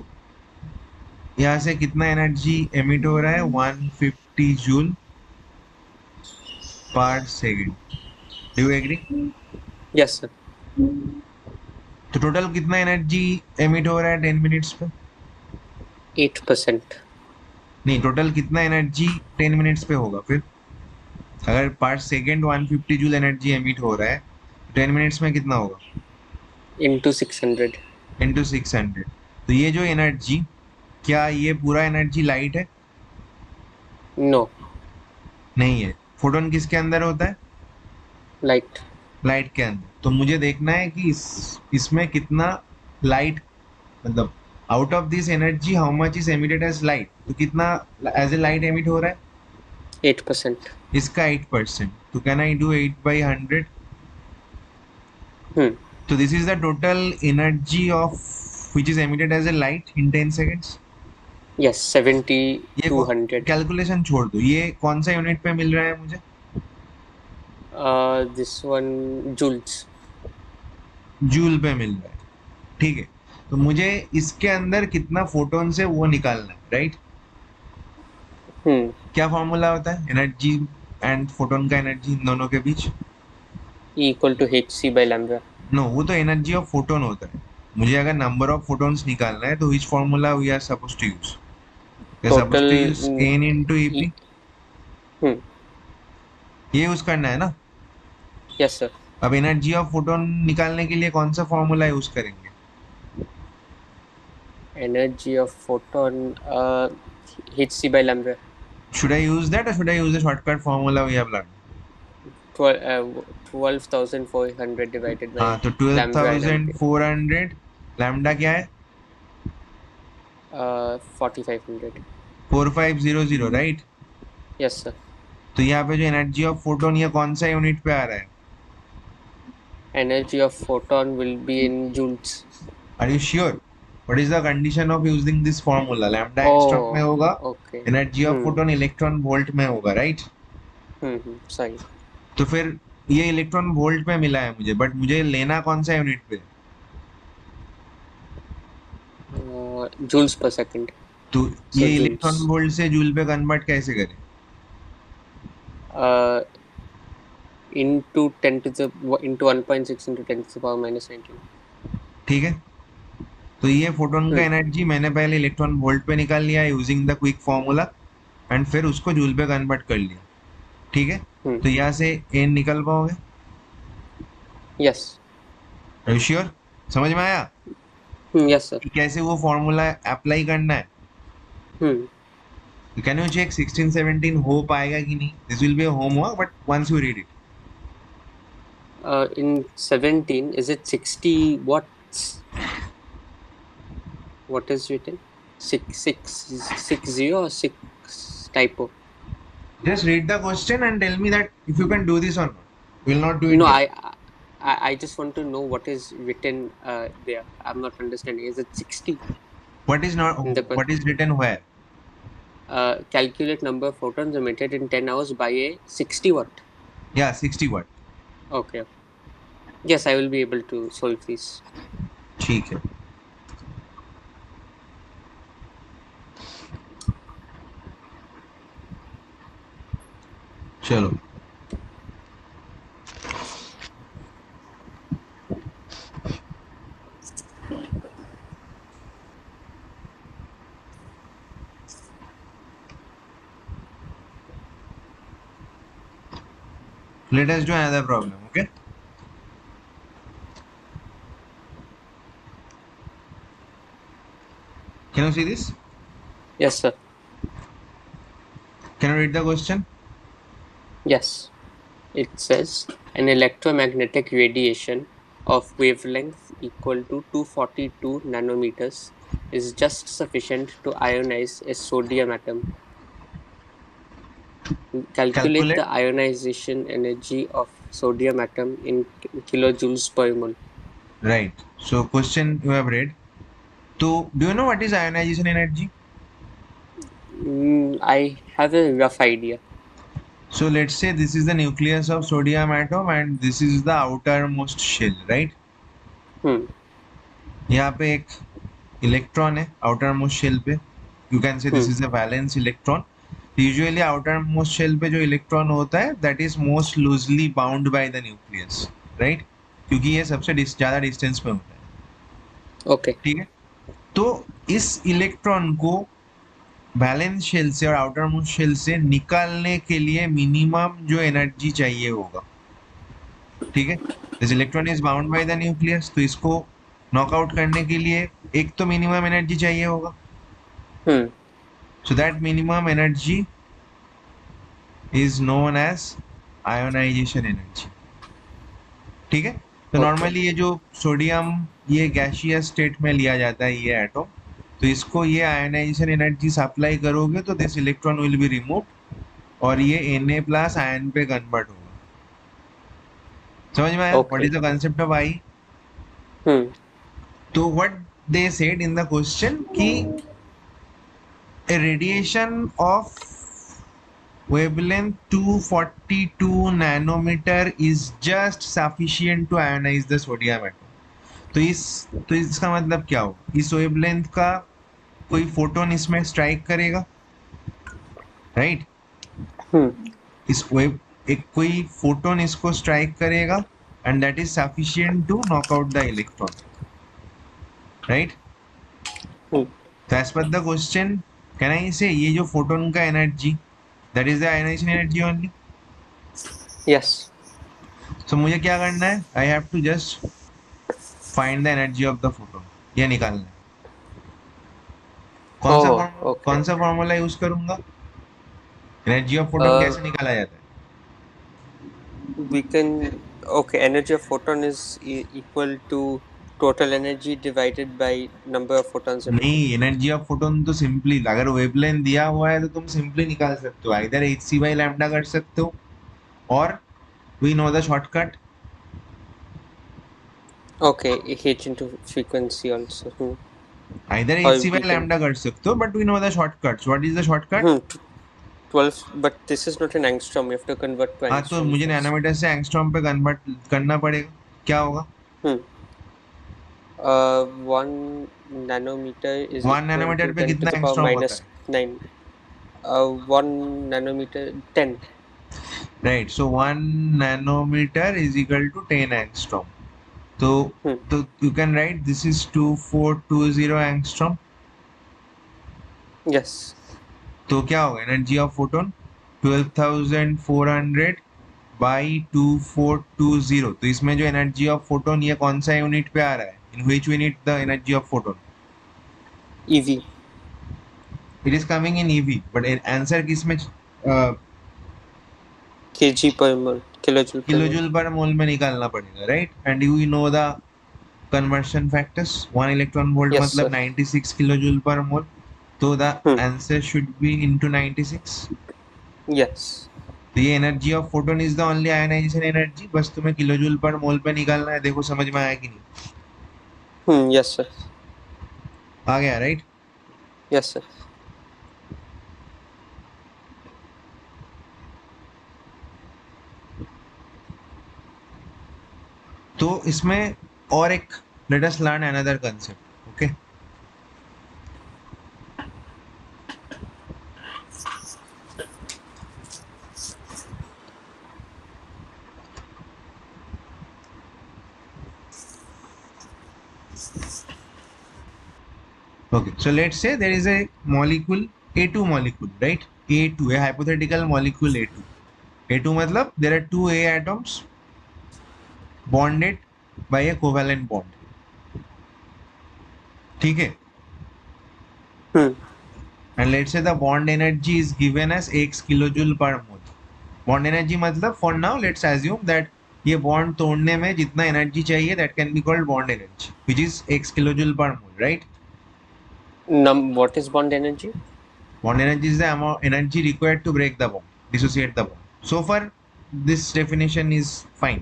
यहाँ से कितना energy emit हो रहा है? 150 joule per second. Do you agree? Yes, sir. तो टोटल कितना एनर्जी एमिट हो रहा है 10 मिनट्स पे? 8%. नहीं, टोटल कितना एनर्जी 10 मिनट्स पे होगा फिर? अगर पर सेकेंड 150 जूल एनर्जी एमिट हो रहा है, 10 मिनट्स में कितना होगा? Into 600. इंटू 600. तो ये जो एनर्जी, क्या ये पूरा एनर्जी लाइट है? No. नहीं है. फोटोन किसके अंदर होता है? Light. लाइट के अंदर. तो मुझे देखना है कि इसमें कितना लाइट मतलब out of this energy how much is emitted as light, तो कितना एज ए लाइट एमिट हो रहा है? 8%. इसका 8%, तो can I do 8/100? Hmm. So this is the total energy of which is emitted as a light in 10 seconds. Yes, 70 ये to 100. Calculation छोड़ दो, ये कौन सा यूनिट पे मिल रहा है मुझे? This one joules. जूल पे मिल रहा है, ठीक है। तो मुझे इसके अंदर कितना फोटोन से वो निकालना है, राइट? Hmm. क्या फॉर्मूला होता है एनर्जी एंड फोटोन का, एनर्जी इन दोनों के बीच? E equal to hc by lambda. No, वो तो एनर्जी ऑफ फोटोन होता है। मुझे अगर नंबर ऑफ फोटोन्स निकालना है तो which formula we are suppose to use? We are Total suppose to use in n into E. EP, Hmm. ये यूज करना है ना। Yes, sir. अब एनर्जी ऑफ फोटोन निकालने के लिए कौन सा फॉर्मूला यूज करेंगे? Energy of photon hc by lambda. Should I use that or should I use the shortcut formula we have learned? 12,400 divided by हाँ, तो lambda and ampere. 12,400, लैम्डा क्या है? 4,500. 4500, राइट? Yes, sir. तो यहाँ पे जो energy of photon, ये कौन सा यूनिट पे आ रहा है? Energy of photon will be in joules. Are you sure? What is the condition of using this formula? Lambda angstrom में Oh, होगा, okay. Energy of photon electron volt में होगा, राइट? Sorry. तो फिर ये इलेक्ट्रॉन वोल्ट में मिला है मुझे, बट मुझे लेना कौन सा यूनिट पे? Joules per second. तो So ये इलेक्ट्रॉन joules. वोल्ट से जूल पे कन्वर्ट कैसे करें? Uh, into 10 to the into 1.6 into 10 to the power minus 19. ठीक है, तो ये फोटोन का Hmm. एनर्जी मैंने पहले इलेक्ट्रॉन वोल्ट पे निकाल लिया using the quick formula, and फिर उसको जूल पे कन्वर्ट कर लिया, ठीक है। Hmm. तो यहाँ से एन निकल पाओगे? Yes. Are you sure? समझ में आया Yes, sir. कि कैसे वो फॉर्मूला अप्लाई करना है? Hmm. कैन यू चेक 16-17 हो पाएगा कि नहीं? This will be a homework, but once you read it. In 17, is it 60 watts? What is written? 660 or 6 typo? Just read the question and tell me that if you can do this or not. We will not do it No, here. I just want to know what is written there. I'm not understanding. Is it 60 What is not? in the What is written where? calculate number of photons emitted in 10 hours by a 60 watt? Yeah, 60 watt. Okay. Yes, I will be able to solve these. ठीक है। चलो, let us do another problem, okay? Can you see this? Yes, sir. Can you read the question? Yes. It says an electromagnetic radiation of wavelength equal to 242 nanometers is just sufficient to ionize a sodium atom. Calculate Calculate. the ionization energy of sodium atom in kilojoules per mole. Right. So question you have read. So do you know what is ionization energy? I have a rough idea. So let's say this is the nucleus of sodium atom and this is the outermost shell, right? Hmm. यहाँ पे एक electron है outermost shell पे. You can say this Hmm. is a valence electron. Usually outermost shell पे जो electron होता है that is most loosely bound by the nucleus, right? क्योंकि ये सबसे ज़्यादा डिस्टेंस पे होता है, Okay. ठीक है। तो इस इलेक्ट्रॉन को बैलेंस शेल से और आउटर मोस्ट शेल से निकालने के लिए मिनिमम जो एनर्जी चाहिए होगा, ठीक है। This electron is bound by the nucleus, तो इसको नॉकआउट करने के लिए एक तो मिनिमम एनर्जी चाहिए होगा। Hmm. So that minimum energy is known as ionisation energy, ठीक है। तो Okay. नॉर्मली ये जो सोडियम, ये गैसियस स्टेट में लिया जाता है ये एटम, तो इसको ये आयनाइजेशन एनर्जी सप्लाई करोगे तो this electron will be remove और ये Na प्लस आयन पे कन्वर्ट होगा। समझ में आया? What Okay. Is the concept of I? Hmm. तो what they said in the question कि a radiation of wavelength 242 nanometer is just sufficient to ionize the sodium atom। तो इसका मतलब क्या हो? इस वेवलेंथ का कोई फोटोन इसमें स्ट्राइक करेगा, राइट? Hmm. इस वेव एक कोई फोटोन इसको स्ट्राइक करेगा and that is sufficient to knock out the electron, right? Hmm. तो as per the question can I say ये जो फोटोन का energy that is the ionisation energy only. Yes. So मुझे क्या करना है? I have to just find the energy of the photon, ये निकालना है। Oh, okay. कौन सा फॉर्मूला यूज करूंगा? एनर्जी ऑफ फोटोन Uh, कैसे निकाला जाता है? we can. Okay, energy of photon is equal to total energy divided by number of photons emitted. नहीं, एनर्जी ऑफ फोटोन तो सिंपली अगर वेवलेंथ दिया हुआ है तो तुम सिंपली निकाल सकते हो, either H C by lambda कर सकते हो और we know the shortcut, Okay, h into frequency also. Either H Or C we by can. Lambda कर सकते हो but we know the shortcut. What is the shortcut? Hmm. 12, but this is not an angstrom. You have to convert to हाँ, तो angstrom मुझे first. Nanometre से angstrom पे convert करना पड़ेगा। क्या होगा? Hmm. 1 nanometer is 1 equal nanometer to पे 10 to कितना the power एंगस्ट्रॉम होता minus है? 9. 1 nanometer, 10. Right, so 1 nanometer is equal to 10 angstrom. तो Hmm. तो you can write this is 2420 angstrom. Yes. तो क्या होगा एनर्जी ऑफ फोटोन? 12,400 बाई 2420। तो इसमें जो एनर्जी ऑफ फोटोन ये कौन सा यूनिट पे आ रहा है? In which unit the energy of photon? EV. It is coming in eV but answer किस में? kg per mole. Kilojoule per mole. Kilojoule per mole में निकालना पड़ेगा, right? And you know the conversion factors, 1 electron volt Yes, मतलब sir. 96 kilojoule per mole. तो the Hmm. Answer should be into 96। Yes. तो ये energy of photon is the only ionization energy, बस तुम्हें kilojoule per मोल पे निकालना है। देखो समझ में आया कि नहीं? Hmm. Yes, sir. आ गया, राइट? Yes, sir. तो इसमें और एक let us learn another concept, okay? Okay, so let's say there is a molecule, A2 molecule, right? A2, a hypothetical molecule A2। A2 मतलब there are two A atoms bonded by a covalent bond, ठीक है? Hmm. And let's say the bond energy is given as x kilojoule per mole। Bond energy मतलब for now let's assume that ये bond तोड़ने में जितना energy चाहिए that can be called bond energy which is x kilojoule per mole, right? What is bond energy? Bond energy is the amount energy required to break the bond, dissociate the bond. So far, this definition is fine।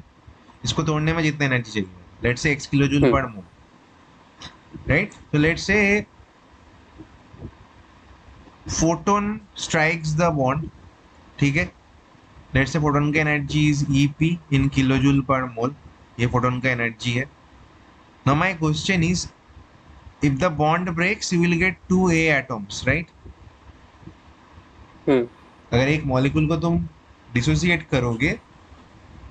इसको तोड़ने में जितना energy चाहिए, let's say x kilojoule Hmm. पर मोल, right? So let's say photon strikes the bond, ठीक है? Let's say photon का energy is EP in kilojoule per मोल, ये photon का एनर्जी है। Now my question is, if the bond breaks, you will get two A atoms, right? Hmm. अगर एक molecule को तुम डिसोसिएट करोगे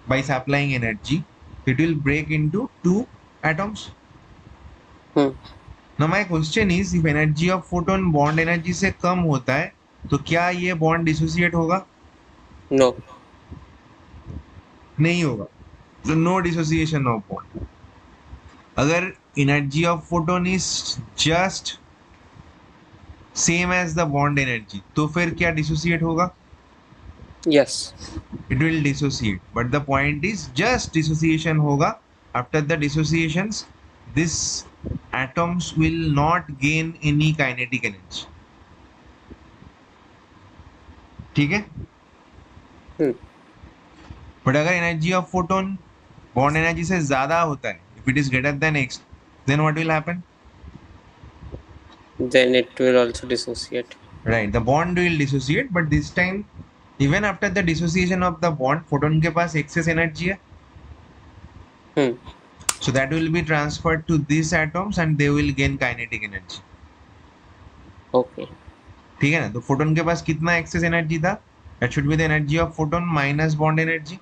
by supplying energy, it will break into two atoms। Hmm. Now my question is, if energy of photon bond energy से कम होता है तो क्या ये bond dissociate होगा? No. नहीं होगा। So no dissociation of bond। अगर energy of photon is just same as the bond energy तो फिर क्या dissociate होगा? Yes. It will dissociate, but the point is just dissociation होगा। After the dissociations, this atoms will not gain any kinetic energy. ठीक है. Hmm. But अगर energy of photon bond energy से ज्यादा होता है, if it is greater than X, then what will happen? Then it will also dissociate. Right, the bond will dissociate, but this time even after the dissociation of the bond, photon के पास excess energy है. Hmm. So that will be transferred to these atoms and they will gain kinetic energy. Okay. ठीक है ना. तो photon के पास कितना एक्सेस एनर्जी था? That should be the energy of photon minus bond energy.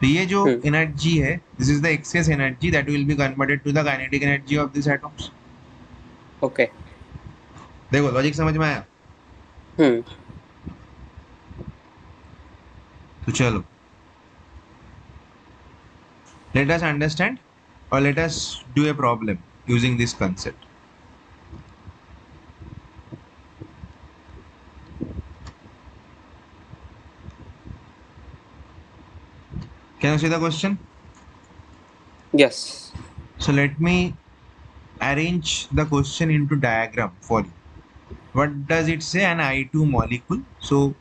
तो ये जो Hmm. एनर्जी है, this is the excess energy that will be converted to the kinetic energy of this atoms. Okay. देखो logic समझ में आया? Hmm. तो चलो, let us understand or let us do a problem using this concept. Can you see the question? Yes. So let me arrange the question into diagram for you. What does it say? An I2 molecule. So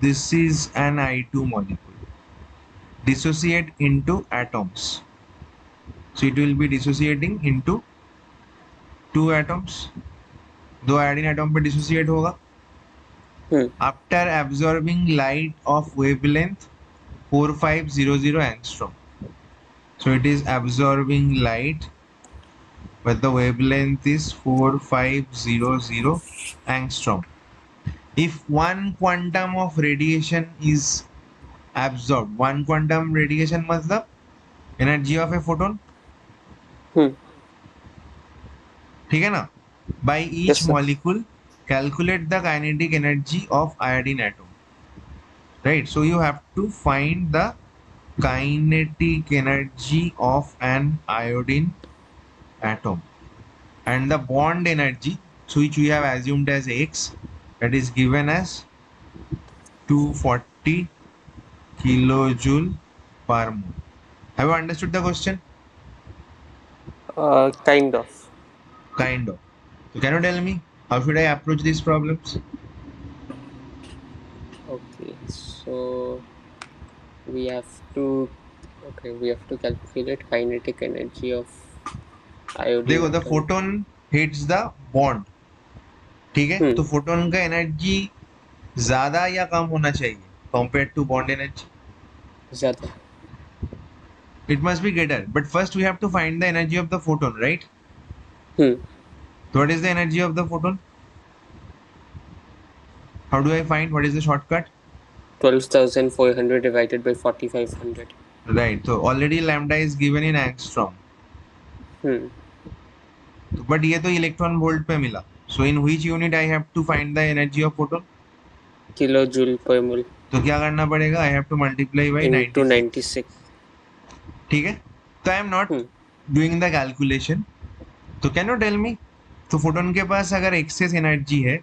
this is an I2 molecule. Dissociate into atoms. So it will be dissociating into two atoms. दो iodine atom पे dissociate होगा. Hmm. After absorbing light of wavelength 4500 angstrom. So it is absorbing light but the wavelength is 4500 angstrom. If one quantum of radiation is absorbed, one quantum radiation मतलब energy of a photon, Hmm. ठीक है ना. By Yes, each sir. molecule calculate the kinetic energy of iodine atom. Right, so you have to find the kinetic energy of an iodine atom and the bond energy, so which we have assumed as x, that is given as 240 kilojoule per mole. Have you understood the question? Kind of. Kind of. So can you tell me how should I approach these problems? Okay. So we have to. Okay, we have to calculate kinetic energy of iodine देखो, the atom. Photon hits the bond. ठीक है, Hmm. तो photon का energy ज्यादा या कम होना चाहिए compare to bond energy? ज़्यादा. It must be greater, but first we have to find the energy of the photon, right? Hmm. So what is the energy of the photon? How do I find? What is the shortcut? 12,400 divided by 4,500. Right, so already lambda is given in angstrom. Hmm. But ये तो electron volt पे मिला. So in which unit I have to find the energy of photon? Kilojoule per mole तो क्या करना पड़ेगा? I have to multiply by into 96. 96. ठीक है, तो आई am not Hmm. Doing the calculation. तो कैन यू टेल मी, तो फोटोन के पास अगर एक्सेस एनर्जी है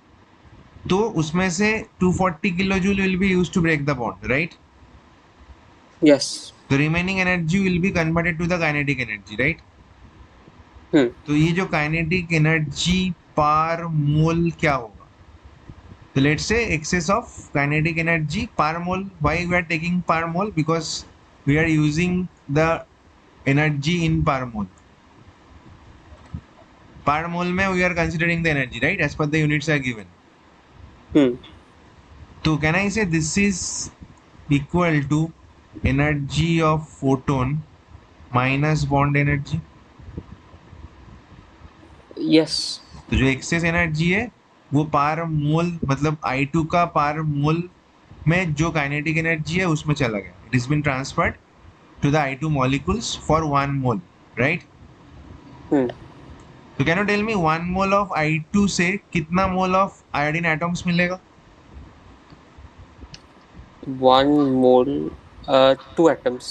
तो उसमें से 240 kilo joule will be use to break the bond, right? Yes. तो remaining energy will be converted to the kinetic energy, right? Hmm. तो ये जो काइनेटिक एनर्जी पर मोल क्या होगा? तो let's say access of kinetic energy per mole. Why we are taking per mole? Because we are using the energy in per mole. Per mole में we are considering the energy, right, as per the units are given. Hmm. तो can I say this is equal to energy of photon minus bond energy. Yes. तो जो access energy है वो पार मोल मतलब I2 का पार मोल में जो काइनेटिक एनर्जी है उसमें चला गया. It is been transferred to the I2 molecules for 1 mole, right? Hmm. तो can you tell me 1 mole of I2 से कितना मोल ऑफ आयोडीन एटम्स मिलेगा? 1 mole, 2 atoms.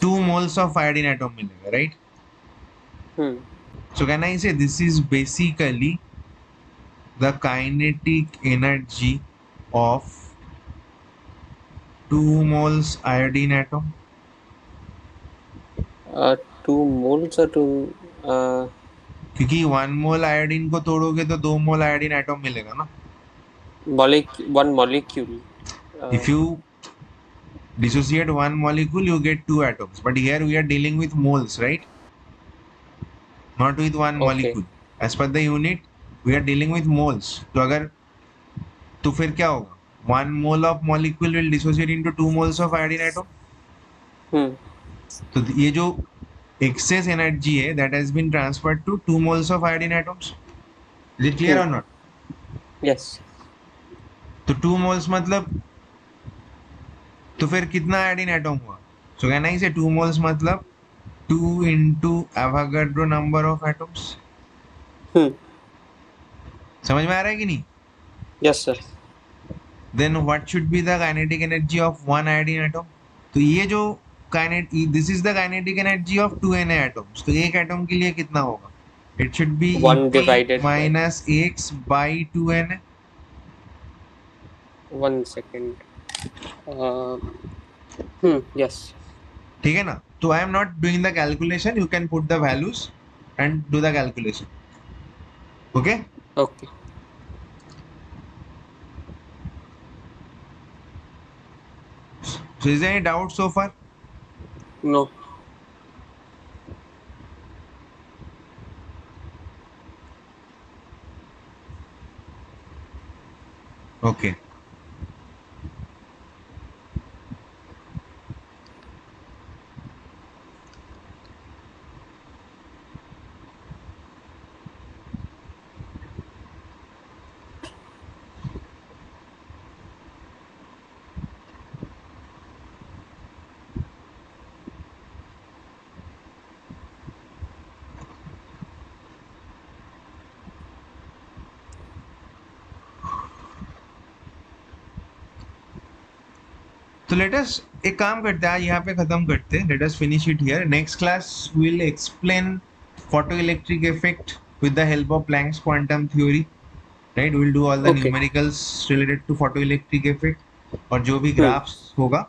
2 moles of iodine atom मिलेगा, right? Hmm. So can I say this is basically the kinetic energy of 2 moles iodine atom? 2 moles or two. क्योंकि 1 मोल iodine को तोड़ोगे तो 2 मोल iodine atom मिलेगा ना. One molecule. If you dissociate 1 molecule, you get 2 atoms. But here we are dealing with moles, right? Not with one Okay. molecule. As per the unit, we are dealing with moles. तो अगर तो फिर क्या होगा? 1 mole of molecule will dissociate into 2 moles of iodine atom. Hmm. तो ये जो excess energy है, that has been transferred to 2 moles of iodine atoms. Is it clear Hmm. or not? Yes. तो 2 moles मतलब तो फिर कितना आयोडीन एटम हुआ? सो कैन आई से 2 moles मतलब 2 into Avogadro number of atoms. Hmm. समझ में आ रहा है कि नहीं? Yes, sir. Then what should be the kinetic energy of one iodine atom? तो ये जो this is the kinetic energy of 2Na atoms. तो एक एटम के लिए कितना होगा? It should be 1 EP divided by minus X by 2Na. 1 second. Uh, yes. ठीक है ना? तो I am not doing the calculation. You can put the values and do the calculation. Okay? Okay. So is there any doubt so far? No. Okay. तो let अस एक काम करते हैं, आज यहाँ पे खत्म करते हैं. Let us finish it here. Next class will explain photoelectric effect with the help of Planck's quantum theory. Right, we'll do all the Okay. numericals related to photoelectric effect और जो भी Hmm. graphs होगा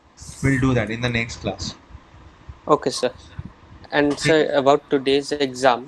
we'll do that in the next class. Okay, sir. And ठीक. sir, about today's exam,